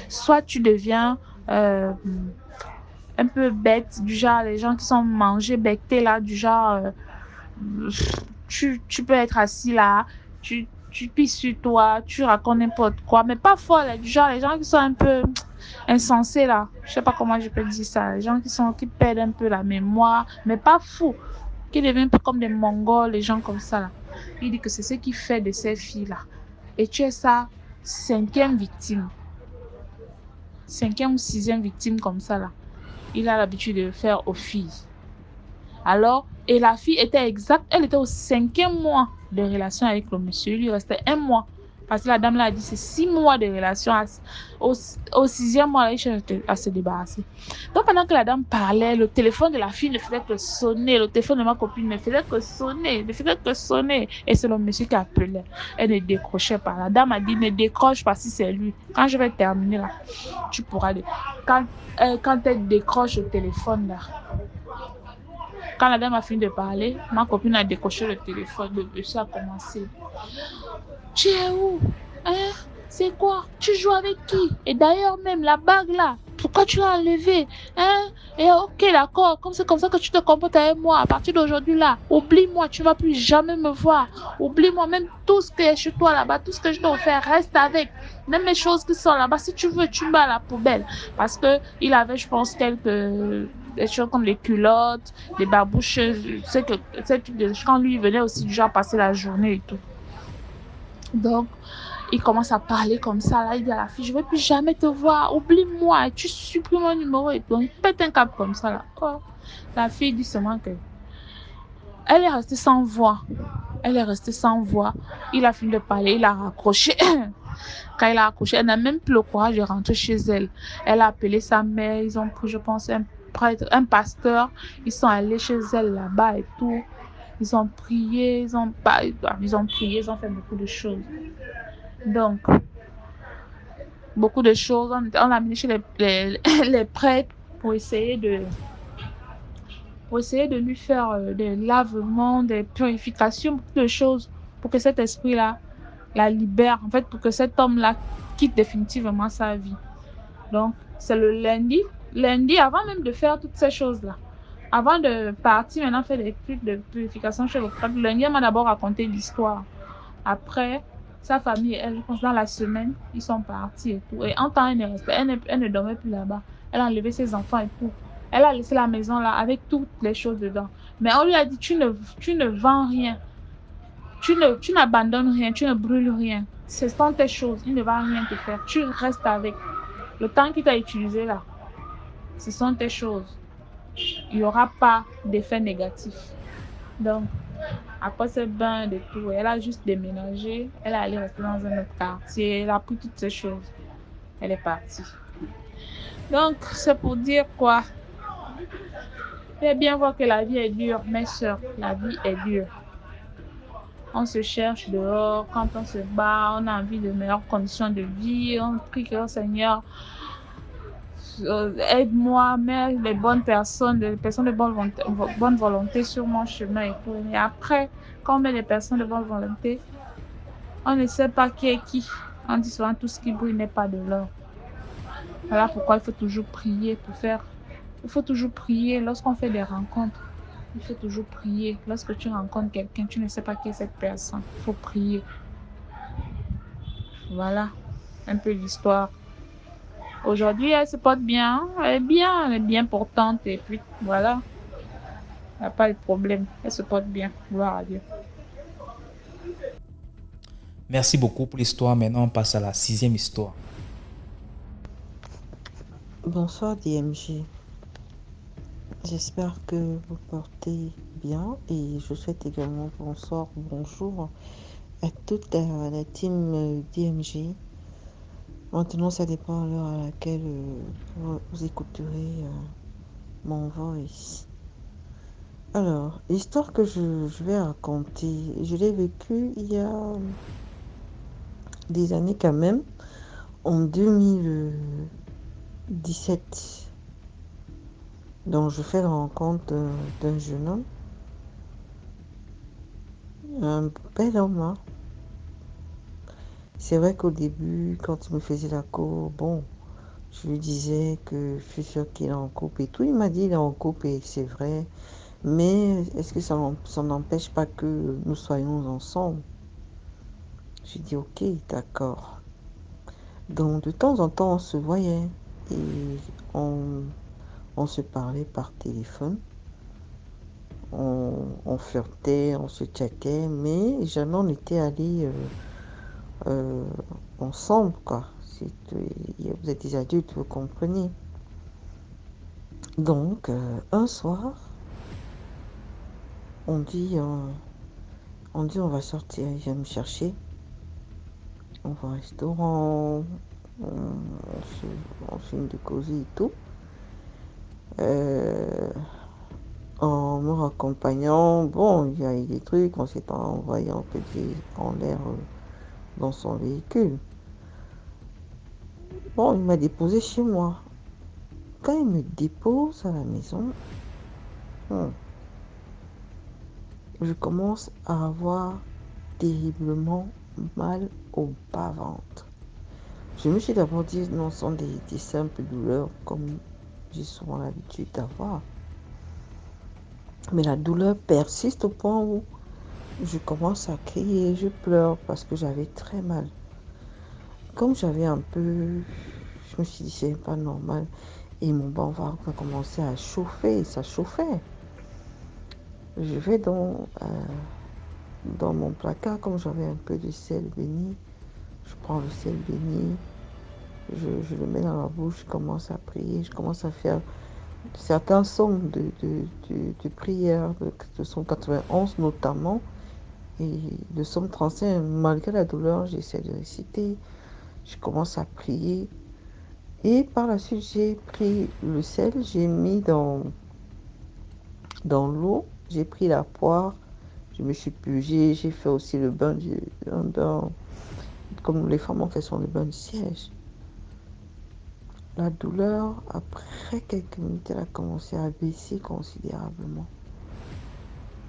soit tu deviens un peu bête, du genre les gens qui sont mangés, bectés là, du genre tu peux être assis là, tu pisses sur toi, tu racontes n'importe quoi, mais pas folle, du genre les gens qui sont un peu insensés là, je sais pas comment je peux dire ça, les gens qui perdent un peu la mémoire, mais pas fous, qui deviennent un peu comme des Mongols, les gens comme ça là. Il dit que c'est ce qu'il fait de ces filles là. Et tu es sa 5e victime. 5e ou 6e victime comme ça là. Il a l'habitude de le faire aux filles. Alors, et la fille était exacte, elle était au 5e mois de relation avec le monsieur. Il lui restait 1 mois. Parce que la dame là a dit c'est 6 mois de relation. Au 6e mois, là, il cherche à se débarrasser. Donc pendant que la dame parlait, le téléphone de la fille ne faisait que sonner. Le téléphone de ma copine ne faisait que sonner. Ne faisait que sonner. Et c'est le monsieur qui appelait. Elle ne décrochait pas. La dame a dit ne décroche pas si c'est lui. Quand je vais terminer là, tu pourras... Quand elle décroche le téléphone là, quand la dame a fini de parler, ma copine a décroché le téléphone. Le monsieur a commencé. Tu es où? Hein? C'est quoi? Tu joues avec qui? Et d'ailleurs même la bague là, pourquoi tu l'as enlevée? Hein? Et ok d'accord, comme c'est comme ça que tu te comportes avec moi, à partir d'aujourd'hui là, oublie-moi, tu ne vas plus jamais me voir. Oublie-moi, même tout ce qui est chez toi là-bas, tout ce que je t'ai offert, reste avec. Même les choses qui sont là-bas, si tu veux, tu mets à la poubelle. Parce que il avait, je pense, des choses comme les culottes, des babouches, c'est que quand lui il venait aussi du genre passer la journée et tout. Donc, il commence à parler comme ça. Là, il dit à la fille, je ne vais plus jamais te voir. Oublie-moi. Tu supprimes mon numéro et tout. Il pète un câble comme ça. Là. Oh. La fille dit seulement que elle est restée sans voix. Elle est restée sans voix. Il a fini de parler. Il a raccroché. Quand il a raccroché, elle n'a même plus le courage de rentrer chez elle. Elle a appelé sa mère. Ils ont pris, je pense, un prêtre, un pasteur. Ils sont allés chez elle là-bas et tout. Ils ont prié, ils ont fait beaucoup de choses. Donc, beaucoup de choses. On l'a amené chez les prêtres pour essayer de lui faire des lavements, des purifications, beaucoup de choses pour que cet esprit-là la libère. En fait, pour que cet homme-là quitte définitivement sa vie. Donc, c'est le lundi, avant même de faire toutes ces choses-là. Avant de partir, maintenant, faire des trucs de purification chez le prêtre. Le lundi, elle m'a d'abord raconté l'histoire. Après, sa famille, elle, dans la semaine, ils sont partis et tout. Et en temps, elle ne dormait plus là-bas. Elle a enlevé ses enfants et tout. Elle a laissé la maison là avec toutes les choses dedans. Mais on lui a dit, tu ne vends rien. Tu n'abandonnes rien, tu ne brûles rien. Ce sont tes choses, il ne va rien te faire. Tu restes avec. Le temps qu'il t'a utilisé là, ce sont tes choses. Il n'y aura pas d'effet négatif. Donc, après ce bain de tout, elle a juste déménagé. Elle est allée rester dans un autre quartier. Elle a pris toutes ces choses. Elle est partie. Donc, c'est pour dire quoi? Fais bien voir que la vie est dure, mes soeurs. La vie est dure. On se cherche dehors. Quand on se bat, on a envie de meilleures conditions de vie. On prie que, Seigneur, aide-moi, mets les bonnes personnes, les personnes de bonne volonté sur mon chemin et tout. Et après, quand on met les personnes de bonne volonté, on ne sait pas qui est qui. On dit souvent tout ce qui brille n'est pas de l'or. Voilà pourquoi il faut toujours prier il faut toujours prier lorsqu'on fait des rencontres. Il faut toujours prier. Lorsque tu rencontres quelqu'un, tu ne sais pas qui est cette personne. Il faut prier. Voilà un peu l'histoire. Aujourd'hui, elle se porte bien. Elle est bien portante. Et puis, voilà. Il n'y a pas de problème. Elle se porte bien. Gloire à Dieu.
Merci beaucoup pour l'histoire. Maintenant, on passe à la sixième histoire.
Bonsoir DMG, j'espère que vous portez bien et je souhaite également bonsoir ou bonjour à toute la team DMG. Maintenant, ça dépend à l'heure à laquelle vous écouterez mon voice. Alors, l'histoire que je vais raconter, je l'ai vécue il y a des années quand même, en 2017. Donc, je fais la rencontre d'un jeune homme, un bel homme, hein. C'est vrai qu'au début, quand il me faisait la cour, bon, je lui disais que je suis sûre qu'il est en couple et tout. Il m'a dit qu'il est en couple et c'est vrai. Mais est-ce que ça n'empêche pas que nous soyons ensemble? J'ai dit ok, d'accord. Donc de temps en temps, on se voyait et on se parlait par téléphone. On flirtait, on se chattait, mais jamais on n'était allés ensemble, quoi. Vous êtes des adultes, vous comprenez. Donc, un soir, on dit on va sortir, il vient me chercher. On va au restaurant, on finit de causer et tout. En me raccompagnant, bon, il y a eu des trucs, on s'est envoyé un peu en l'air dans son véhicule. Bon, il m'a déposé chez moi. Quand il me dépose à la maison, je commence à avoir terriblement mal au bas-ventre. Je me suis d'abord dit, non, ce sont des simples douleurs, comme j'ai souvent l'habitude d'avoir. Mais la douleur persiste au point où je commence à crier, je pleure parce que j'avais très mal. Comme j'avais un peu, je me suis dit, c'est pas normal. Et mon bas-ventre a commencé à chauffer, ça chauffait. Je vais dans mon placard, comme j'avais un peu de sel béni, je prends le sel béni, je le mets dans la bouche, je commence à prier, je commence à faire certains sons de prière, de Psaume 91 notamment, et de Psaume 35, malgré la douleur, j'essaie de réciter, je commence à prier, et par la suite, j'ai pris le sel, j'ai mis dans l'eau, j'ai pris la poire, je me suis purgée, j'ai fait aussi le bain, comme les femmes ont fait le bain du siège. La douleur, après quelques minutes, elle a commencé à baisser considérablement.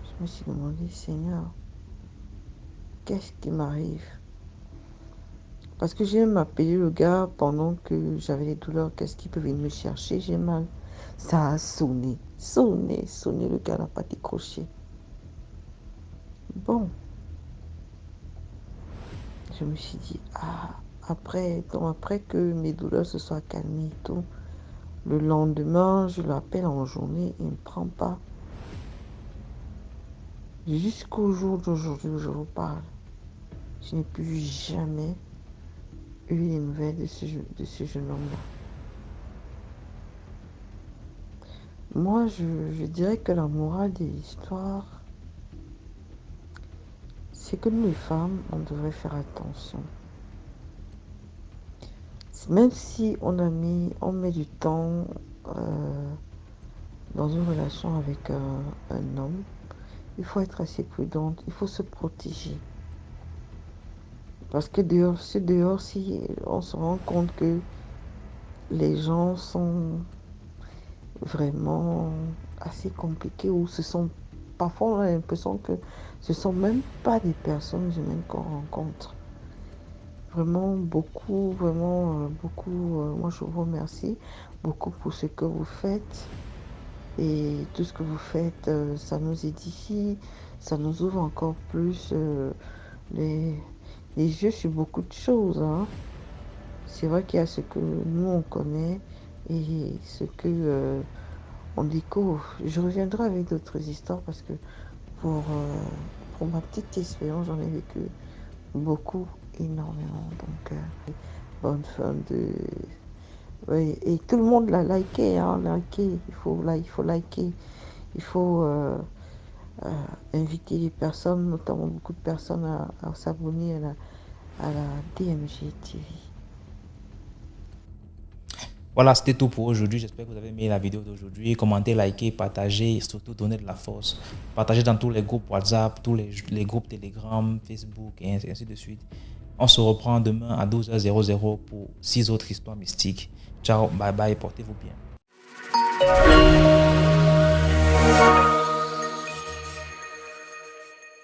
Je me suis demandé, Seigneur, qu'est-ce qui m'arrive? Parce que j'ai même appelé le gars pendant que j'avais les douleurs, qu'est-ce qu'il peut venir me chercher? J'ai mal. Ça a sonné, le gars n'a pas décroché. Bon, je me suis dit, après que mes douleurs se soient calmées et tout, le lendemain, je l'appelle en journée, il ne me prend pas. Jusqu'au jour d'aujourd'hui où je vous parle, je n'ai plus jamais eu les nouvelles de ce jeune homme-là. Moi, je dirais que la morale de l'histoire, c'est que nous les femmes, on devrait faire attention. Même si on met du temps dans une relation avec un homme, il faut être assez prudente, il faut se protéger. Parce que dehors, si on se rend compte que les gens sont vraiment assez compliqués, ou parfois on a l'impression que ce sont même pas des personnes humaines qu'on rencontre. Vraiment beaucoup, moi je vous remercie beaucoup pour ce que vous faites. Et tout ce que vous faites, ça nous édifie, ça nous ouvre encore plus les yeux sur beaucoup de choses, hein. C'est vrai qu'il y a ce que nous on connaît et ce que on découvre. Je reviendrai avec d'autres histoires parce que pour ma petite expérience, j'en ai vécu beaucoup, énormément. Donc, bonne fin de... Oui, et tout le monde l'a liké, hein, liké. Il faut liker. Il faut inviter les personnes, notamment beaucoup de personnes, à s'abonner à la DMG TV.
Voilà, c'était tout pour aujourd'hui. J'espère que vous avez aimé la vidéo d'aujourd'hui. Commentez, likez, partagez et surtout donnez de la force. Partagez dans tous les groupes WhatsApp, tous les groupes Telegram, Facebook et ainsi de suite. On se reprend demain à 12h00 pour 6 autres histoires mystiques. Ciao, bye bye, portez-vous bien.